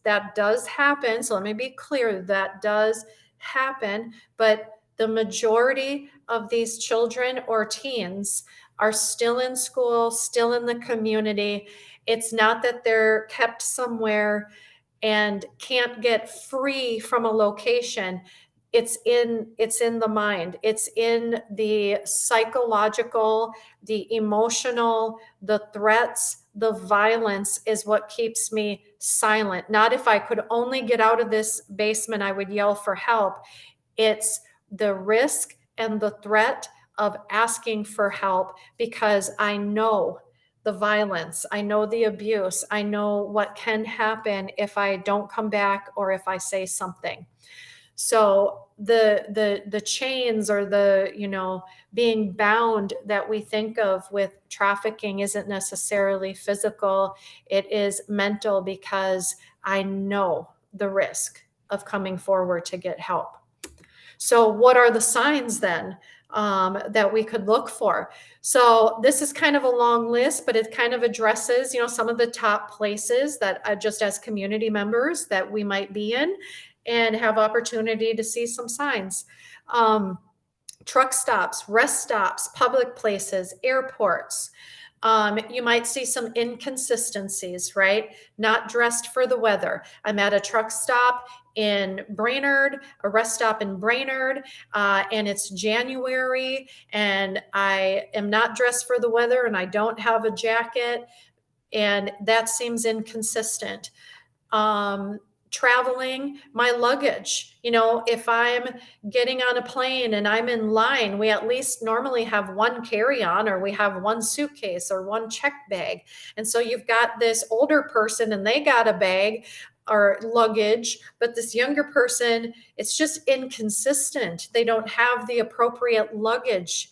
that does happen. So let me be clear, that does happen. But the majority of these children or teens are still in school, still in the community. It's not that they're kept somewhere and can't get free from a location. It's in the mind, it's in the psychological, the emotional, the threats, the violence is what keeps me silent. Not if I could only get out of this basement, I would yell for help. It's the risk and the threat of asking for help, because I know the violence, I know the abuse, I know what can happen if I don't come back or if I say something. So the chains, or the, you know, being bound that we think of with trafficking isn't necessarily physical. It is mental, because I know the risk of coming forward to get help. So what are the signs then, that we could look for? So this is kind of a long list, but it kind of addresses, you know, some of the top places that, just as community members, that we might be in and have opportunity to see some signs. Truck stops, rest stops, public places, airports. You might see some inconsistencies, right? Not dressed for the weather. I'm at a truck stop in Brainerd, a rest stop in Brainerd, and it's January, and I am not dressed for the weather, and I don't have a jacket, and that seems inconsistent. Traveling, my luggage, you know, if I'm getting on a plane and I'm in line, we at least normally have one carry-on, or we have one suitcase or one check bag. And so you've got this older person and they got a bag or luggage, but this younger person, it's just inconsistent. They don't have the appropriate luggage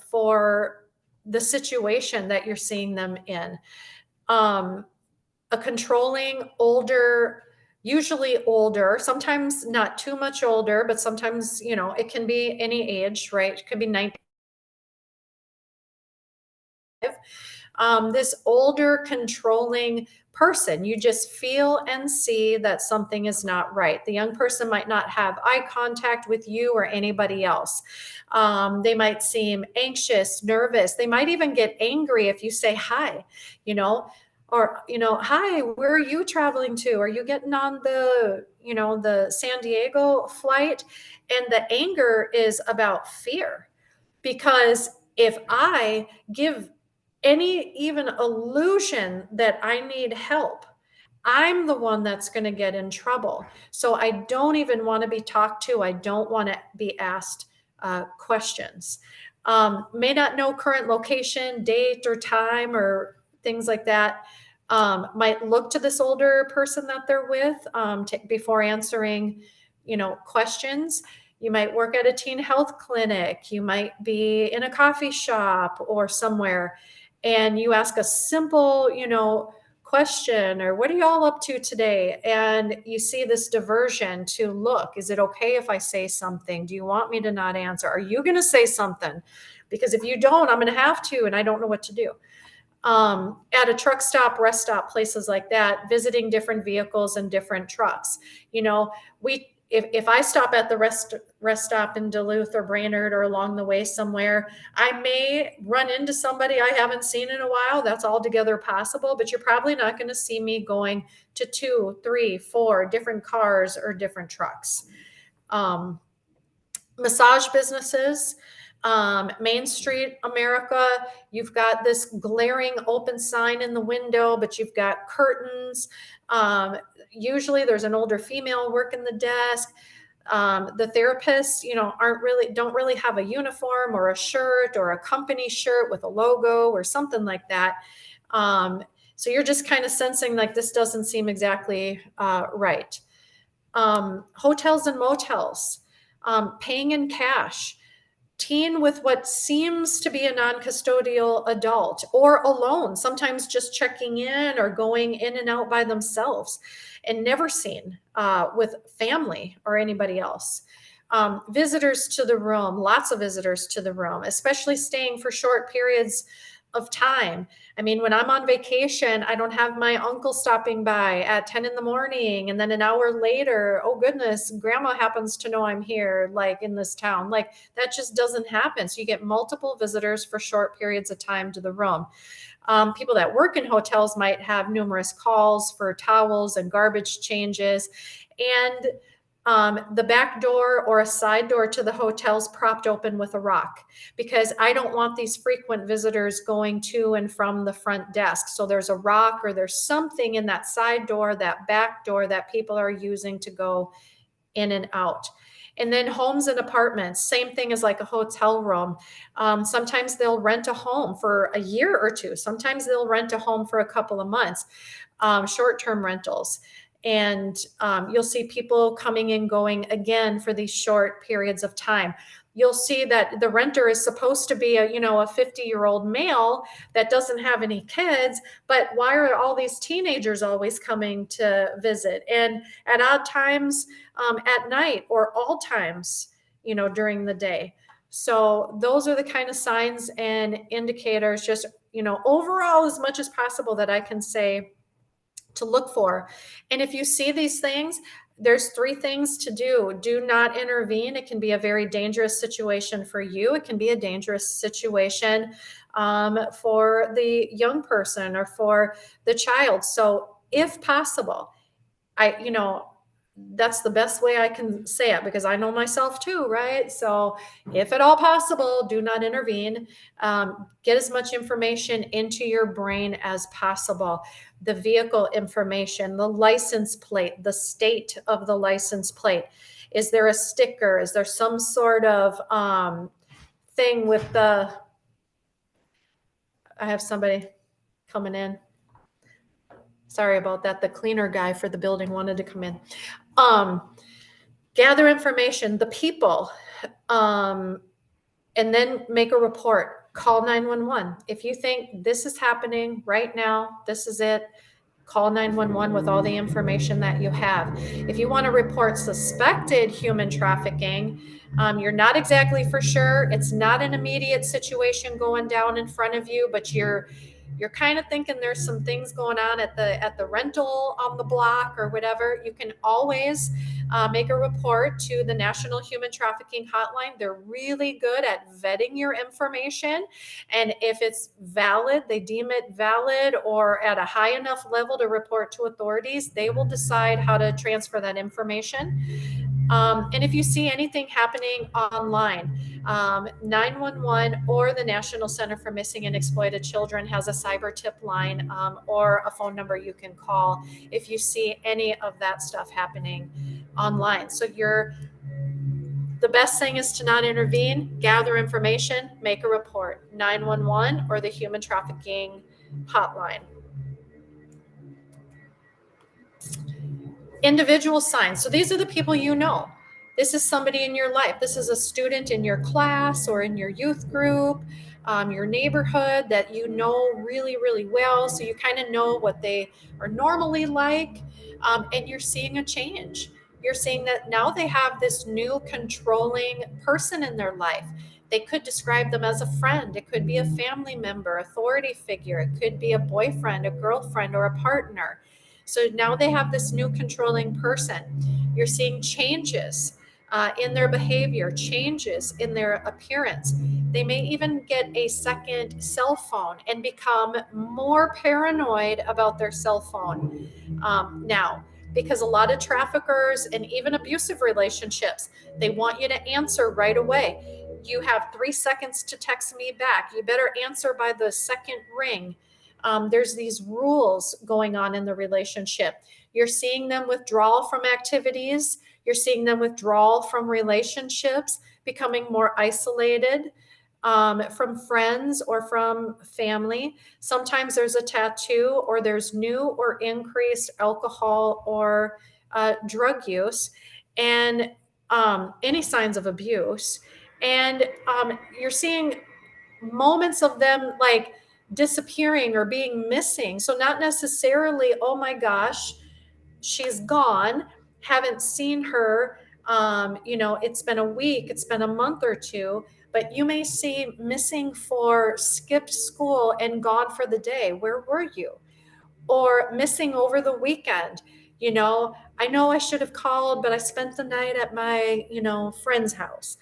for the situation that you're seeing them in. A controlling older, usually older, sometimes not too much older, but sometimes, you know, it can be any age, right? It could be 19. This older controlling person. You just feel and see that something is not right. The young person might not have eye contact with you or anybody else. They might seem anxious, nervous. They might even get angry if you say hi, or, hi, where are you traveling to? Are you getting on the San Diego flight? And the anger is about fear. Because if I give any even illusion that I need help, I'm the one that's going to get in trouble. So I don't even want to be talked to. I don't want to be asked questions. May not know current location, date, or time, or things like that. Might look to this older person that they're with before answering, questions. You might work at a teen health clinic. You might be in a coffee shop or somewhere, and you ask a simple, question, or what are you all up to today? And you see this diversion to, look, is it okay if I say something? Do you want me to not answer? Are you going to say something? Because if you don't, I'm going to have to, and I don't know what to do. At a truck stop, rest stop, places like that, visiting different vehicles and different trucks. If I stop at the rest stop in Duluth or Brainerd or along the way somewhere, I may run into somebody I haven't seen in a while. That's altogether possible, but you're probably not going to see me going to 2, 3, 4 different cars or different trucks. Massage businesses, Main Street America, you've got this glaring open sign in the window, but you've got curtains. Usually there's an older female working the desk. The therapists, don't really have a uniform or a shirt or a company shirt with a logo or something like that. So you're just kind of sensing like this doesn't seem exactly right. Hotels and motels, paying in cash. Teen with what seems to be a non-custodial adult or alone, sometimes just checking in or going in and out by themselves and never seen with family or anybody else. Visitors to the room, lots of visitors to the room, especially staying for short periods of time. I mean, when I'm on vacation, I don't have my uncle stopping by at 10 in the morning. And then an hour later, oh goodness, grandma happens to know I'm here, like in this town. Like that just doesn't happen. So you get multiple visitors for short periods of time to the room. People that work in hotels might have numerous calls for towels and garbage changes. And the back door or a side door to the hotel's propped open with a rock, because I don't want these frequent visitors going to and from the front desk. So there's a rock or there's something in that side door, that back door that people are using to go in and out. And then homes and apartments, same thing as like a hotel room. Sometimes they'll rent a home for a year or two. Sometimes they'll rent a home for a couple of months, short-term rentals. And you'll see people coming and going again for these short periods of time. You'll see that the renter is supposed to be a 50-year-old male that doesn't have any kids, but why are all these teenagers always coming to visit? And at odd times at night, or all times, during the day. So those are the kind of signs and indicators, just, overall, as much as possible that I can say to look for. And if you see these things, there's 3 things to do. Do not intervene. It can be a very dangerous situation for you. It can be a dangerous situation for the young person or for the child. So if possible, that's the best way I can say it, because I know myself too, right? So if at all possible, do not intervene. Get as much information into your brain as possible. The vehicle information, the license plate, the state of the license plate. Is there a sticker? Is there some sort of thing with I have somebody coming in. Sorry about that. The cleaner guy for the building wanted to come in. Gather information, the people, and then make a report. Call 911. If you think this is happening right now, this is it, call 911 with all the information that you have. If you want to report suspected human trafficking, you're not exactly for sure. It's not an immediate situation going down in front of you, but you're you're kind of thinking there's some things going on at the rental on the block or whatever, you can always make a report to the National Human Trafficking Hotline. They're really good at vetting your information, and if it's valid, they deem it valid or at a high enough level to report to authorities, they will decide how to transfer that information. And if you see anything happening online, 911 or the National Center for Missing and Exploited Children has a cyber tip line, or a phone number you can call if you see any of that stuff happening online. So the best thing is to not intervene, gather information, make a report, 911 or the Human Trafficking Hotline. Individual signs. So these are the people you know. This is somebody in your life. This is a student in your class or in your youth group, your neighborhood that you know really, really well. So you kind of know what they are normally like, and you're seeing a change. You're seeing that now they have this new controlling person in their life. They could describe them as a friend. It could be a family member, authority figure. It could be a boyfriend, a girlfriend, or a partner. So now they have this new controlling person. You're seeing changes in their behavior, changes in their appearance. They may even get a second cell phone and become more paranoid about their cell phone now, because a lot of traffickers and even abusive relationships, they want you to answer right away. You have 3 seconds to text me back. You better answer by the second ring. There's these rules going on in the relationship. You're seeing them withdrawal from activities. You're seeing them withdrawal from relationships, becoming more isolated from friends or from family. Sometimes there's a tattoo, or there's new or increased alcohol or drug use, and any signs of abuse. And you're seeing moments of them like disappearing or being missing. So, not necessarily, oh my gosh, she's gone, haven't seen her. It's been a week, it's been a month or two, but you may see missing for skipped school and gone for the day. Where were you? Or missing over the weekend. I know I should have called, but I spent the night at my, friend's house.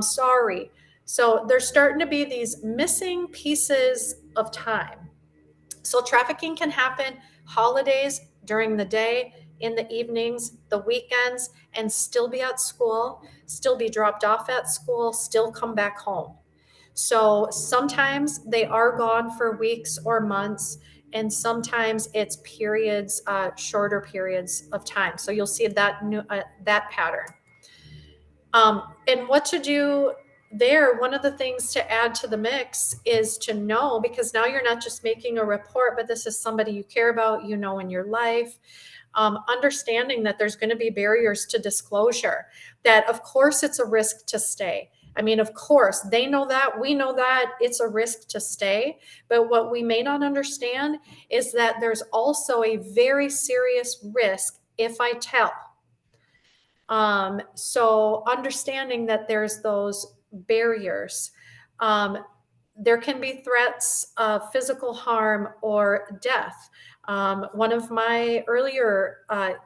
Sorry. So there's starting to be these missing pieces of time. So trafficking can happen holidays, during the day, in the evenings, the weekends, and still be at school, still be dropped off at school, still come back home. So sometimes they are gone for weeks or months, and sometimes it's periods, shorter periods of time. So you'll see that pattern. And what to do there, one of the things to add to the mix is to know, because now you're not just making a report, but this is somebody you care about, in your life. Understanding that there's going to be barriers to disclosure, that of course it's a risk to stay. I mean, of course, they know that, we know that it's a risk to stay. But what we may not understand is that there's also a very serious risk if I tell. So understanding that there's those barriers. There can be threats of physical harm or death. One of my earlier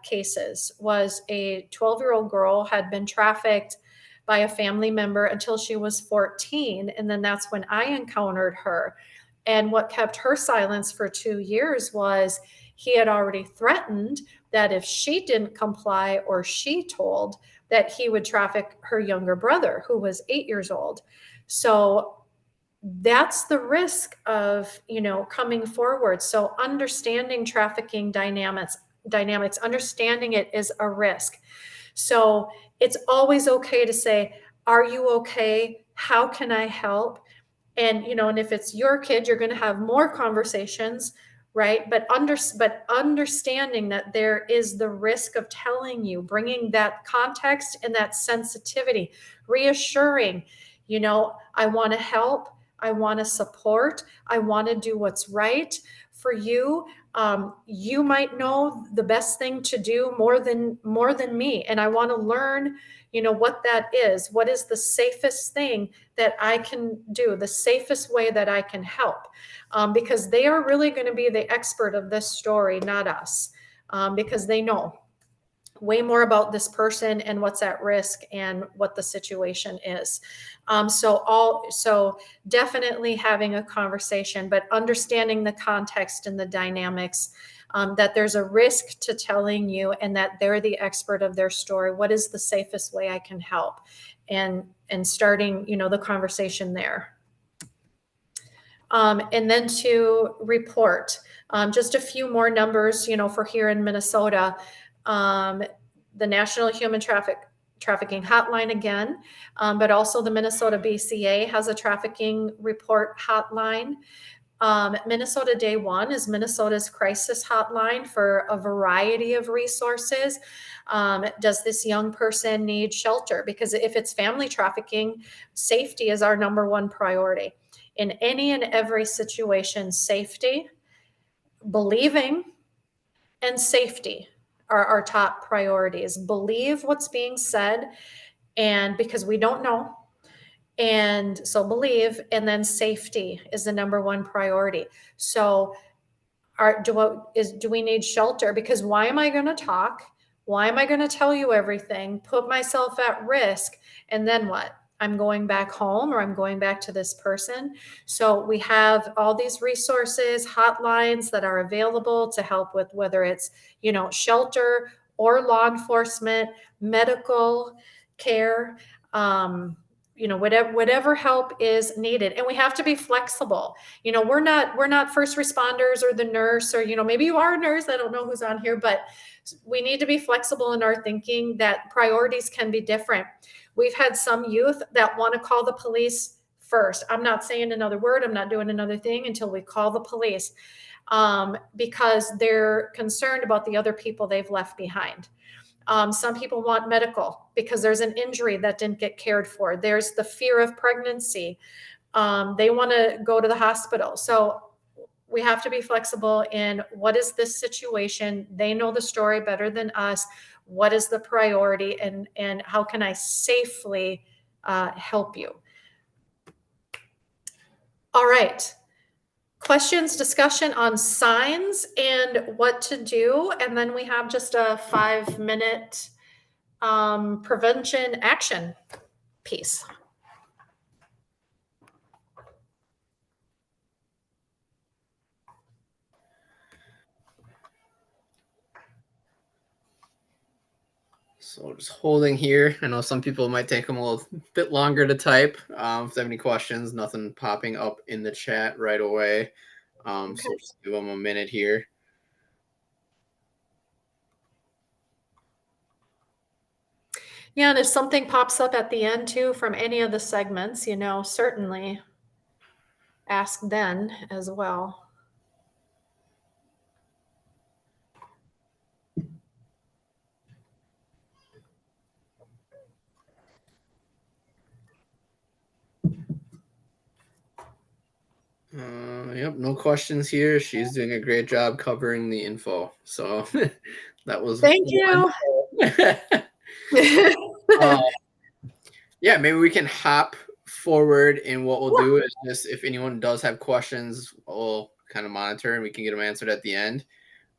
cases was a 12-year-old girl had been trafficked by a family member until she was 14. And then that's when I encountered her. And what kept her silence for 2 years was he had already threatened that if she didn't comply or she told, that he would traffic her younger brother, who was 8 years old. So that's the risk of, coming forward. So understanding trafficking dynamics, understanding it is a risk. So it's always okay to say, are you okay? How can I help? And, and if it's your kid, you're going to have more conversations, right? But understanding that there is the risk of telling you, bringing that context and that sensitivity, reassuring, I want to help. I want to support. I want to do what's right for you. You might know the best thing to do more than me, and I want to learn, what that is. What is the safest thing that I can do? The safest way that I can help, because they are really going to be the expert of this story, not us, because they know way more about this person and what's at risk and what the situation is. So definitely having a conversation, but understanding the context and the dynamics, that there's a risk to telling you and that they're the expert of their story. What is the safest way I can help? And starting, the conversation there. And then to report, just a few more numbers, for here in Minnesota. The National Human Trafficking Hotline again, but also the Minnesota BCA has a trafficking report hotline. Minnesota Day One is Minnesota's crisis hotline for a variety of resources. Does this young person need shelter? Because if it's family trafficking, safety is our number one priority. In any and every situation, safety, believing, and safety are our top priorities. Believe what's being said, and because we don't know. And so believe, and then safety is the number one priority. So do we need shelter? Because why am I going to talk? Why am I going to tell you everything, put myself at risk, and then what? I'm going back home, or I'm going back to this person. So we have all these resources, hotlines that are available to help with whether it's, shelter or law enforcement, medical care, whatever help is needed. And we have to be flexible. We're not first responders or the nurse, or, maybe you are a nurse. I don't know who's on here, but we need to be flexible in our thinking that priorities can be different. We've had some youth that want to call the police first. I'm not saying another word. I'm not doing another thing until we call the police, because they're concerned about the other people they've left behind. Some people want medical because there's an injury that didn't get cared for. There's the fear of pregnancy. They want to go to the hospital. So we have to be flexible in what is this situation. They know the story better than us. What is the priority, and how can I safely help you? All right. Questions, discussion on signs and what to do. And then we have just a 5-minute prevention action piece. So just holding here. I know some people might take them a little bit longer to type. If they have any questions, nothing popping up in the chat right away. Okay. So just give them a minute here. Yeah, and if something pops up at the end too from any of the segments, certainly ask then as well. Yep, no questions here. She's doing a great job covering the info. So that was thank you. Yeah, maybe we can hop forward, and what we'll do is just, if anyone does have questions, we'll kind of monitor and we can get them answered at the end.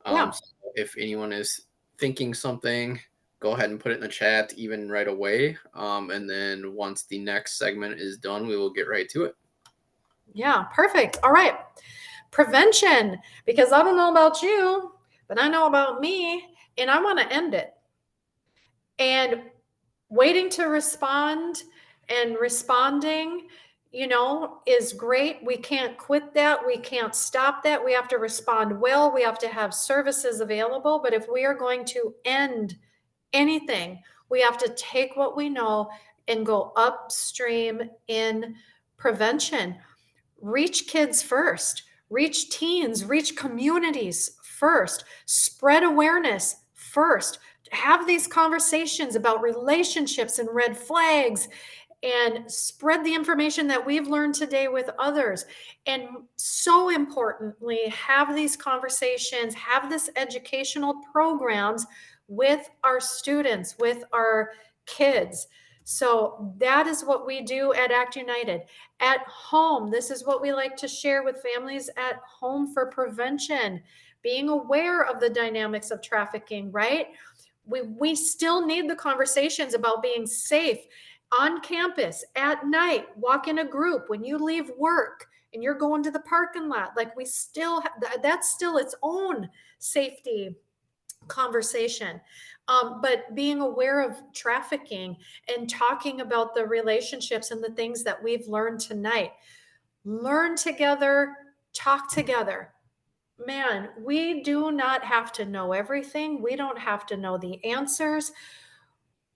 So if anyone is thinking something, go ahead and put it in the chat even right away. And then once the next segment is done, we will get right to it. Yeah, perfect. All right. Prevention, because I don't know about you, but I know about me, and I want to end it. And waiting to respond and responding, is great. We can't quit that. We can't stop that. We have to respond well. We have to have services available. But if we are going to end anything, we have to take what we know and go upstream in prevention. Reach kids first, reach teens, reach communities first, spread awareness first, have these conversations about relationships and red flags and spread the information that we've learned today with others. And so importantly, have these conversations, have this educational programs with our students, with our kids. So that is what we do at Act United. At home, this is what we like to share with families at home for prevention, being aware of the dynamics of trafficking, right? We still need the conversations about being safe on campus, at night, walk in a group, when you leave work and you're going to the parking lot. Like, we still that's still its own safety conversation. But being aware of trafficking and talking about the relationships and the things that we've learned tonight. Learn together, talk together. Man, we do not have to know everything. We don't have to know the answers.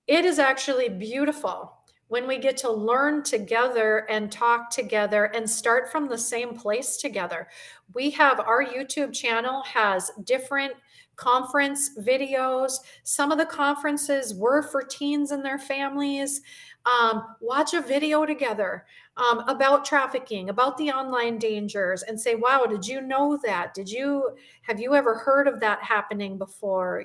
It is actually beautiful when we get to learn together and talk together and start from the same place together. We have our YouTube channel has different conference videos. Some of the conferences were for teens and their families. Watch a video together about trafficking, about the online dangers, and say, wow, did you know that? Have you ever heard of that happening before?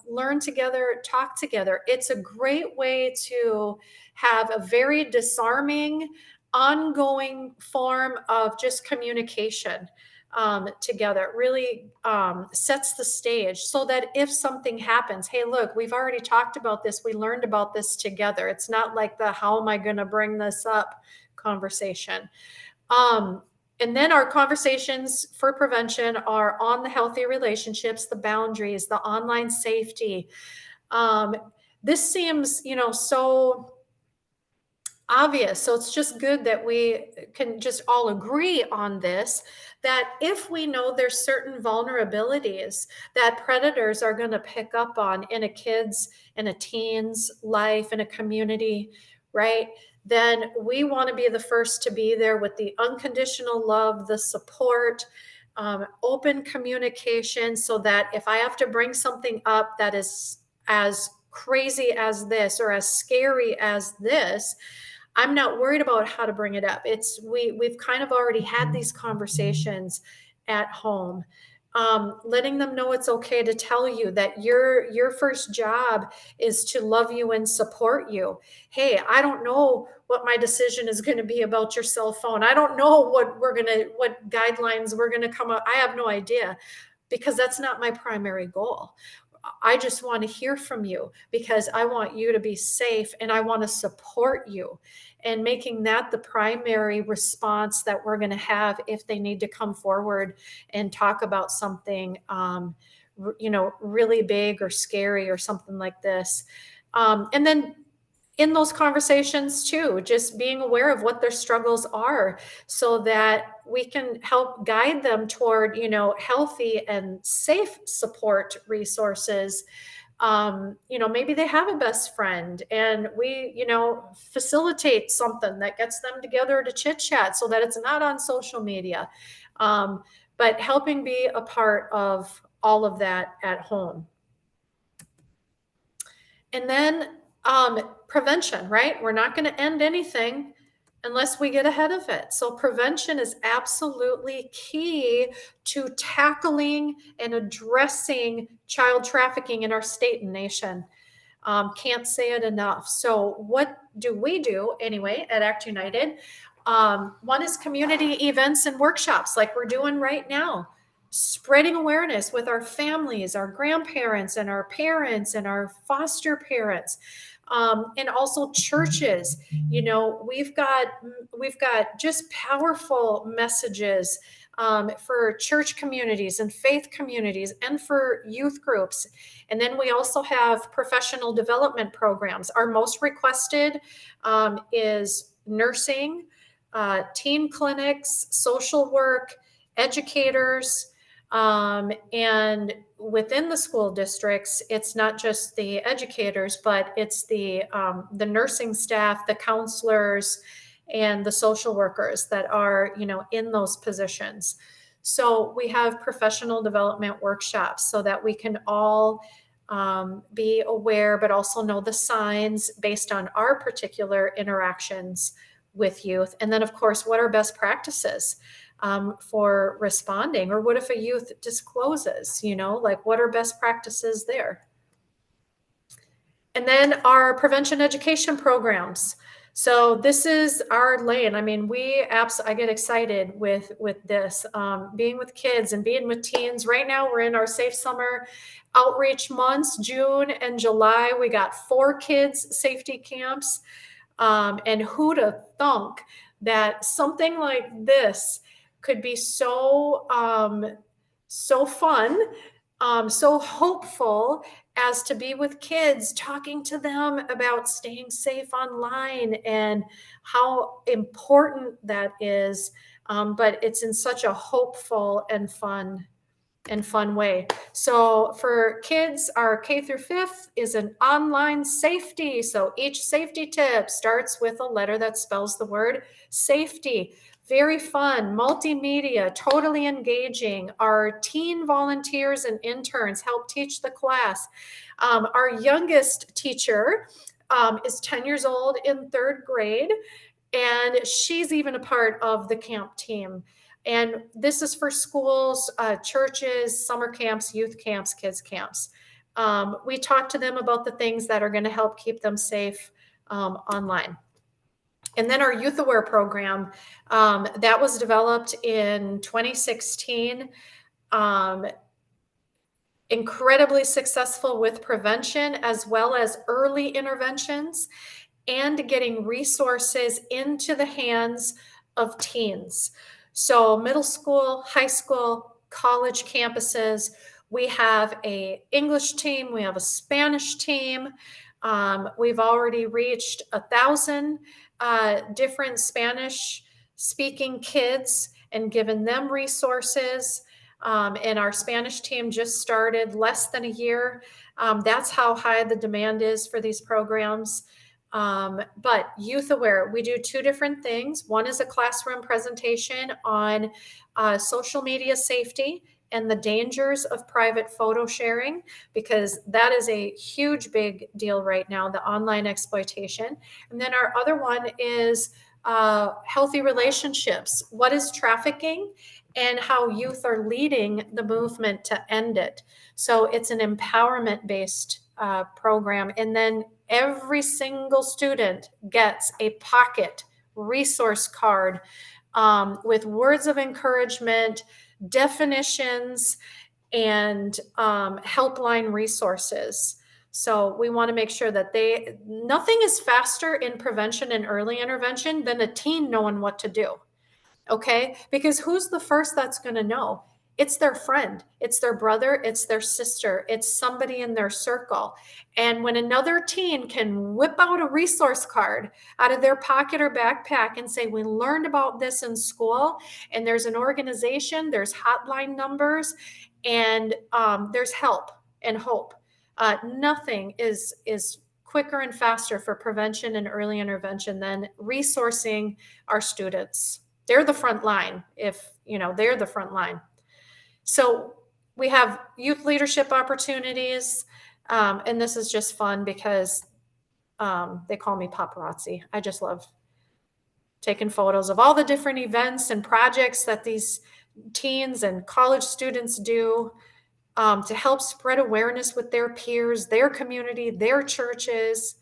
Learn together, talk together. It's a great way to have a very disarming, ongoing form of just communication together. It really sets the stage so that if something happens, hey, look, we've already talked about this. We learned about this together. It's not like the how am I going to bring this up conversation. And then our conversations for prevention are on the healthy relationships, the boundaries, the online safety. This seems, so obvious. So it's just good that we can just all agree on this, that if we know there's certain vulnerabilities that predators are going to pick up on in a kid's, in a teen's life, in a community, right? Then we want to be the first to be there with the unconditional love, the support, open communication, so that if I have to bring something up that is as crazy as this or as scary as this, I'm not worried about how to bring it up. We've kind of already had these conversations at home. Letting them know it's okay to tell you that your first job is to love you and support you. Hey, I don't know what my decision is going to be about your cell phone. I don't know what guidelines we're going to come up. I have no idea, because that's not my primary goal. I just want to hear from you because I want you to be safe and I want to support you, and making that the primary response that we're going to have if they need to come forward and talk about something, really big or scary or something like this. And then in those conversations too, just being aware of what their struggles are so that we can help guide them toward, healthy and safe support resources. Maybe they have a best friend and we, facilitate something that gets them together to chit chat so that it's not on social media. But helping be a part of all of that at home. And then prevention, right? We're not going to end anything unless we get ahead of it. So prevention is absolutely key to tackling and addressing child trafficking in our state and nation. Can't say it enough. So what do we do anyway at Act United? One is community events and workshops like we're doing right now. Spreading awareness with our families, our grandparents and our parents and our foster parents, and also churches. We've got just powerful messages for church communities and faith communities and for youth groups. And then we also have professional development programs. Our most requested is nursing, teen clinics, social work, educators. And within the school districts, it's not just the educators, but it's the nursing staff, the counselors, and the social workers that are, in those positions. So we have professional development workshops so that we can all be aware, but also know the signs based on our particular interactions with youth. And then, of course, what are best practices for responding? Or what if a youth discloses, like what are best practices there? And then our prevention education programs. So this is our lane. I mean, I get excited with this, being with kids and being with teens. Right now, we're in our Safe Summer outreach months, June and July. We got 4 kids safety camps. And who'd have thunk that something like this could be so fun, so hopeful, as to be with kids, talking to them about staying safe online and how important that is. But it's in such a hopeful and fun way. So for kids, our K through 5th is an online safety. So each safety tip starts with a letter that spells the word safety. Very fun, multimedia, totally engaging. Our teen volunteers and interns help teach the class. Our youngest teacher is 10 years old in 3rd grade, and she's even a part of the camp team. And this is for schools, churches, summer camps, youth camps, kids camps. We talk to them about the things that are going to help keep them safe online. And then our Youth Aware program, that was developed in 2016. Incredibly successful with prevention as well as early interventions and getting resources into the hands of teens. So middle school, high school, college campuses, we have an English team, we have a Spanish team. We've already reached 1,000 different Spanish speaking kids and given them resources. And our Spanish team just started less than a year. That's how high the demand is for these programs. But Youth Aware, we do 2 different things. One is a classroom presentation on social media safety and the dangers of private photo sharing, because that is a huge, big deal right now, the online exploitation. And then our other one is healthy relationships. What is trafficking? And how youth are leading the movement to end it. So it's an empowerment-based program. And then every single student gets a pocket resource card with words of encouragement, definitions, and helpline resources. So we want to make sure that nothing is faster in prevention and early intervention than a teen knowing what to do. Okay? Because who's the first that's going to know? It's their friend, it's their brother, it's their sister, it's somebody in their circle. And when another teen can whip out a resource card out of their pocket or backpack and say, we learned about this in school, and there's an organization, there's hotline numbers, and there's help and hope. Nothing is quicker and faster for prevention and early intervention than resourcing our students. They're the front line, they're the front line. So we have youth leadership opportunities, and this is just fun because they call me paparazzi. I just love taking photos of all the different events and projects that these teens and college students do to help spread awareness with their peers, their community, their churches.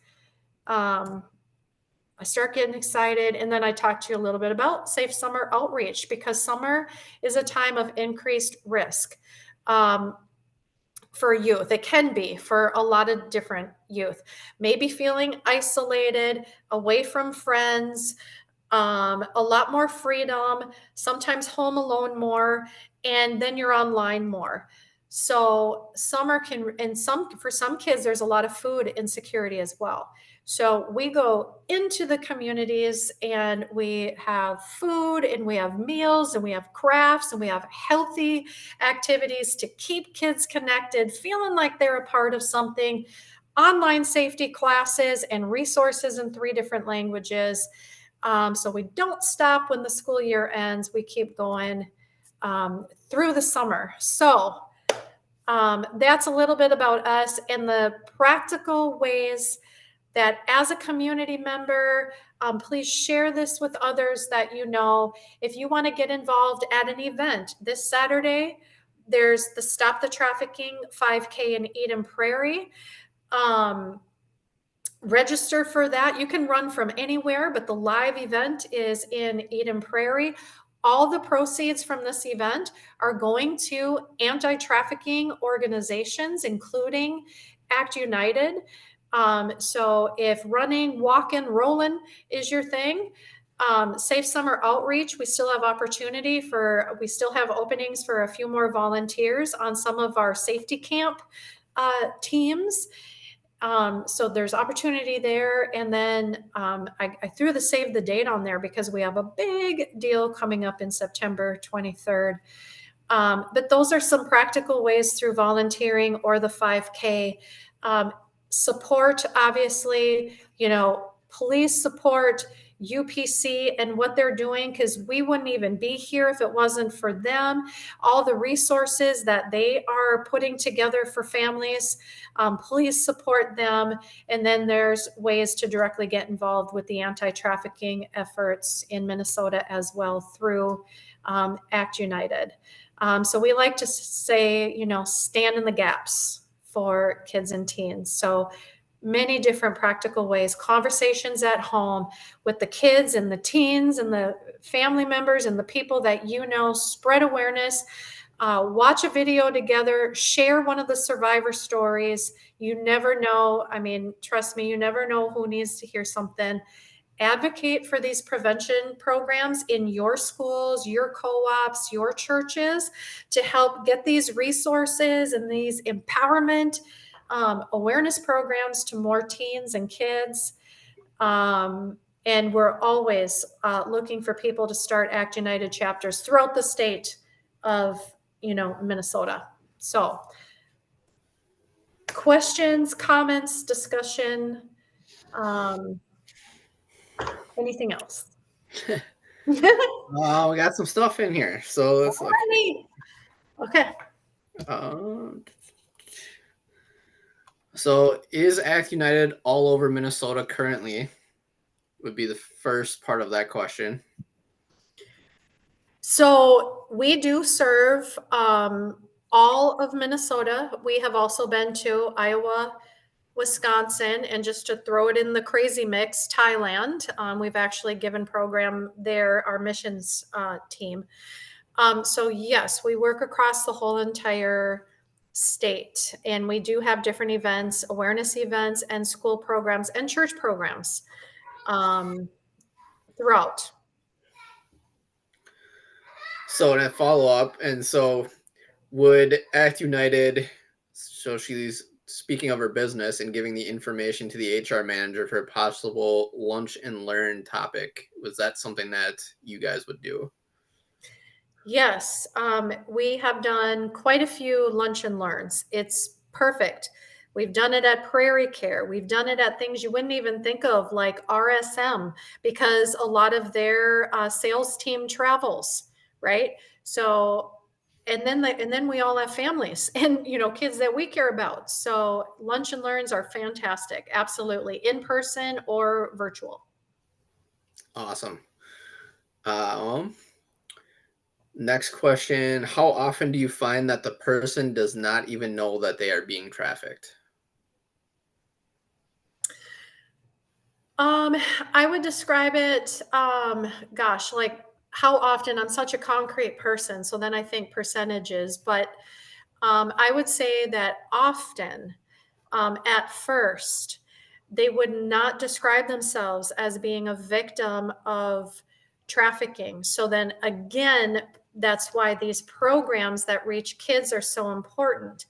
I start getting excited, and then I talk to you a little bit about Safe Summer Outreach, because summer is a time of increased risk for youth. It can be for a lot of different youth. Maybe feeling isolated, away from friends, a lot more freedom, sometimes home alone more, and then you're online more. So summer for some kids, there's a lot of food insecurity as well. So we go into the communities and we have food and we have meals and we have crafts and we have healthy activities to keep kids connected, feeling like they're a part of something, online safety classes and resources in 3 different languages. So we don't stop when the school year ends. We keep going through the summer. So That's a little bit about us and the practical ways that as a community member, please share this with others that you know. If you want to get involved at an event this Saturday, there's the Stop the Trafficking 5K in Eden Prairie. Register for that. You can run from anywhere, but the live event is in Eden Prairie. All the proceeds from this event are going to anti-trafficking organizations, including Act United. So if running, walking, rolling is your thing, Safe Summer Outreach, we still have we still have openings for a few more volunteers on some of our safety camp teams. So there's opportunity there. And then I threw the save the date on there because we have a big deal coming up in September 23rd. But those are some practical ways through volunteering or the 5K. Support, obviously, police support, UPC and what they're doing, because we wouldn't even be here if it wasn't for them. All the resources that they are putting together for families, please support them. And then there's ways to directly get involved with the anti-trafficking efforts in Minnesota as well through Act United. So we like to say, stand in the gaps for kids and teens. So many different practical ways, conversations at home with the kids and the teens and the family members and the people that spread awareness, watch a video together, share one of the survivor stories. You never know. I mean, trust me, you never know who needs to hear something. Advocate for these prevention programs in your schools, your co-ops, your churches to help get these resources and these empowerment awareness programs to more teens and kids. And we're always looking for people to start Act United chapters throughout the state of, Minnesota. So questions, comments, discussion, anything else? We got some stuff in here. So let's look. Okay. So is Act United all over Minnesota currently? Would be the first part of that question. So we do serve all of Minnesota. We have also been to Iowa, Wisconsin, and just to throw it in the crazy mix, Thailand. We've actually given program there, our missions team. So yes, we work across the whole entire state, and we do have different events, awareness events, and school programs and church programs throughout. So in a follow-up, and so would Act United, so she's speaking of her business and giving the information to the HR manager for a possible lunch and learn topic. Was that something that you guys would do? Yes, we have done quite a few lunch and learns. It's perfect. We've done it at Prairie Care. We've done it at things you wouldn't even think of, like RSM, because a lot of their sales team travels, right? So, and then we all have families and kids that we care about. So lunch and learns are fantastic, absolutely, in person or virtual. Awesome. Next question. How often do you find that the person does not even know that they are being trafficked? I would describe it, like how often. I'm such a concrete person, so then I think percentages, but I would say that often, at first, they would not describe themselves as being a victim of trafficking. So then again, that's why these programs that reach kids are so important.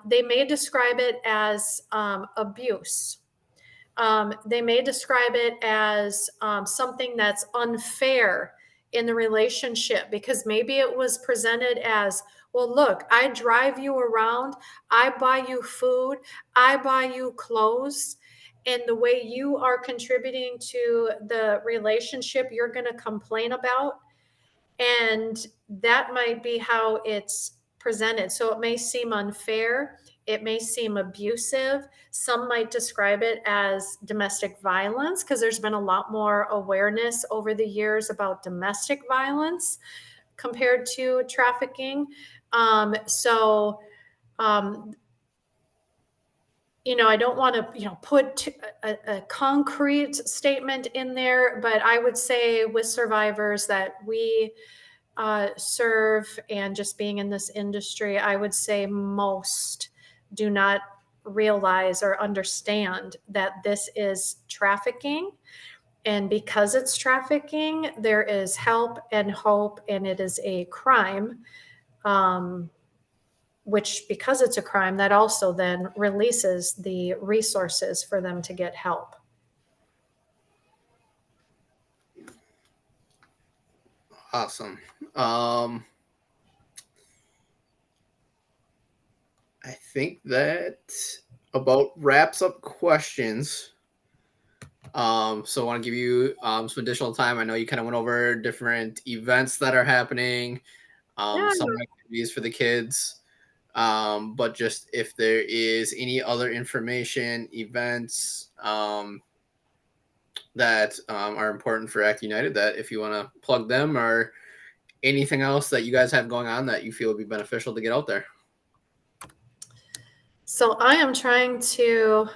They may describe it as abuse. They may describe it as something that's unfair in the relationship, because maybe it was presented as, well, look, I drive you around, I buy you food, I buy you clothes, and the way you are contributing to the relationship, you're going to complain about. And that might be how it's presented. So it may seem unfair, it may seem abusive. Some might describe it as domestic violence because there's been a lot more awareness over the years about domestic violence compared to trafficking. So I don't want to, put a concrete statement in there, but I would say with survivors that we serve and just being in this industry, I would say most do not realize or understand that this is trafficking. And because it's trafficking, there is help and hope, and it is a crime. Which, because it's a crime, that also then releases the resources for them to get help. Awesome. I think that about wraps up questions. So I want to give you some additional time. I know you kind of went over different events that are happening, some activities for the kids. But just if there is any other information, events that are important for Act United, that if you want to plug them, or anything else that you guys have going on that you feel would be beneficial to get out there. So I am trying to,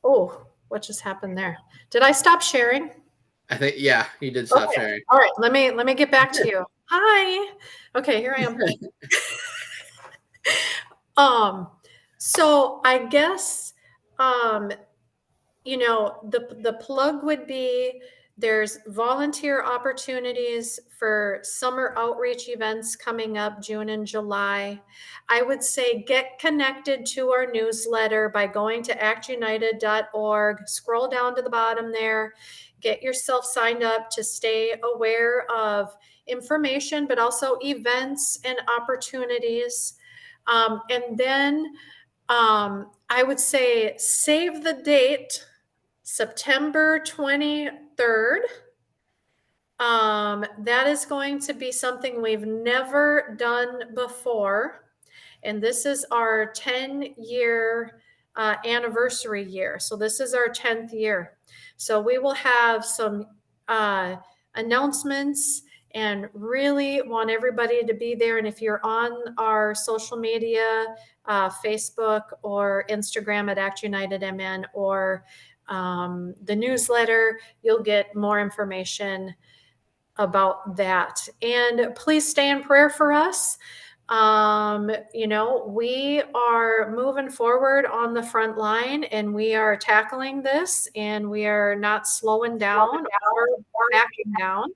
what just happened there? Did I stop sharing? I think, yeah, you did stop sharing. All right, let me get back to you. Hi. Okay, here I am. So I guess, the plug would be, there's volunteer opportunities for summer outreach events coming up June and July. I would say get connected to our newsletter by going to actunited.org. Scroll down to the bottom there. Get yourself signed up to stay aware of information, but also events and opportunities. And then I would say save the date, September 23rd. That is going to be something we've never done before. And this is our 10-year anniversary year. So this is our 10th year. So we will have some announcements and really want everybody to be there. And if you're on our social media, Facebook or Instagram at Act United MN, or the newsletter, you'll get more information about that. And please stay in prayer for us. We are moving forward on the front line, and we are tackling this, and we are not slowing down or backing down.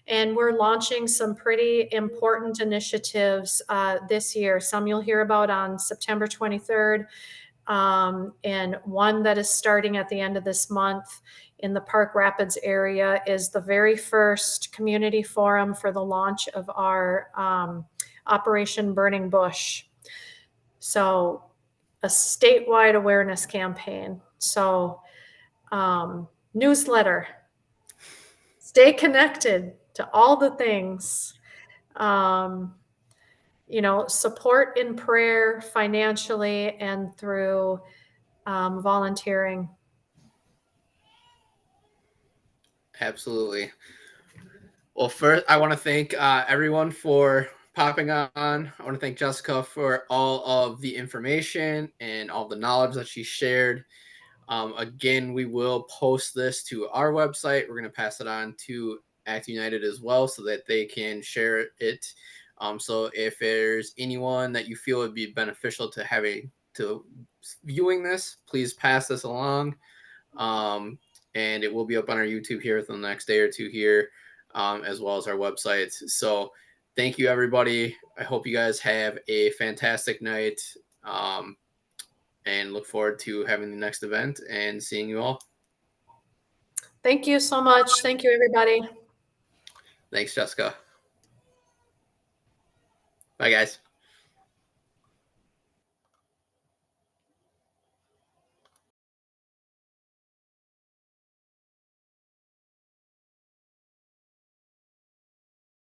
And we're launching some pretty important initiatives this year. Some you'll hear about on September 23rd, and one that is starting at the end of this month in the Park Rapids area is the very first community forum for the launch of our Operation Burning Bush. So a statewide awareness campaign. So newsletter, stay connected to all the things. Support in prayer financially and through volunteering. Absolutely. Well, first, I want to thank everyone for popping on. I want to thank Jessica for all of the information and all the knowledge that she shared. Again, we will post this to our website. We're going to pass it on to Act United as well so that they can share it. So if there's anyone that you feel would be beneficial to viewing this, please pass this along. And it will be up on our YouTube here within the next day or two here, as well as our website. So thank you, everybody. I hope you guys have a fantastic night, and look forward to having the next event and seeing you all. Thank you so much. Thank you, everybody. Thanks, Jessica. Bye, guys.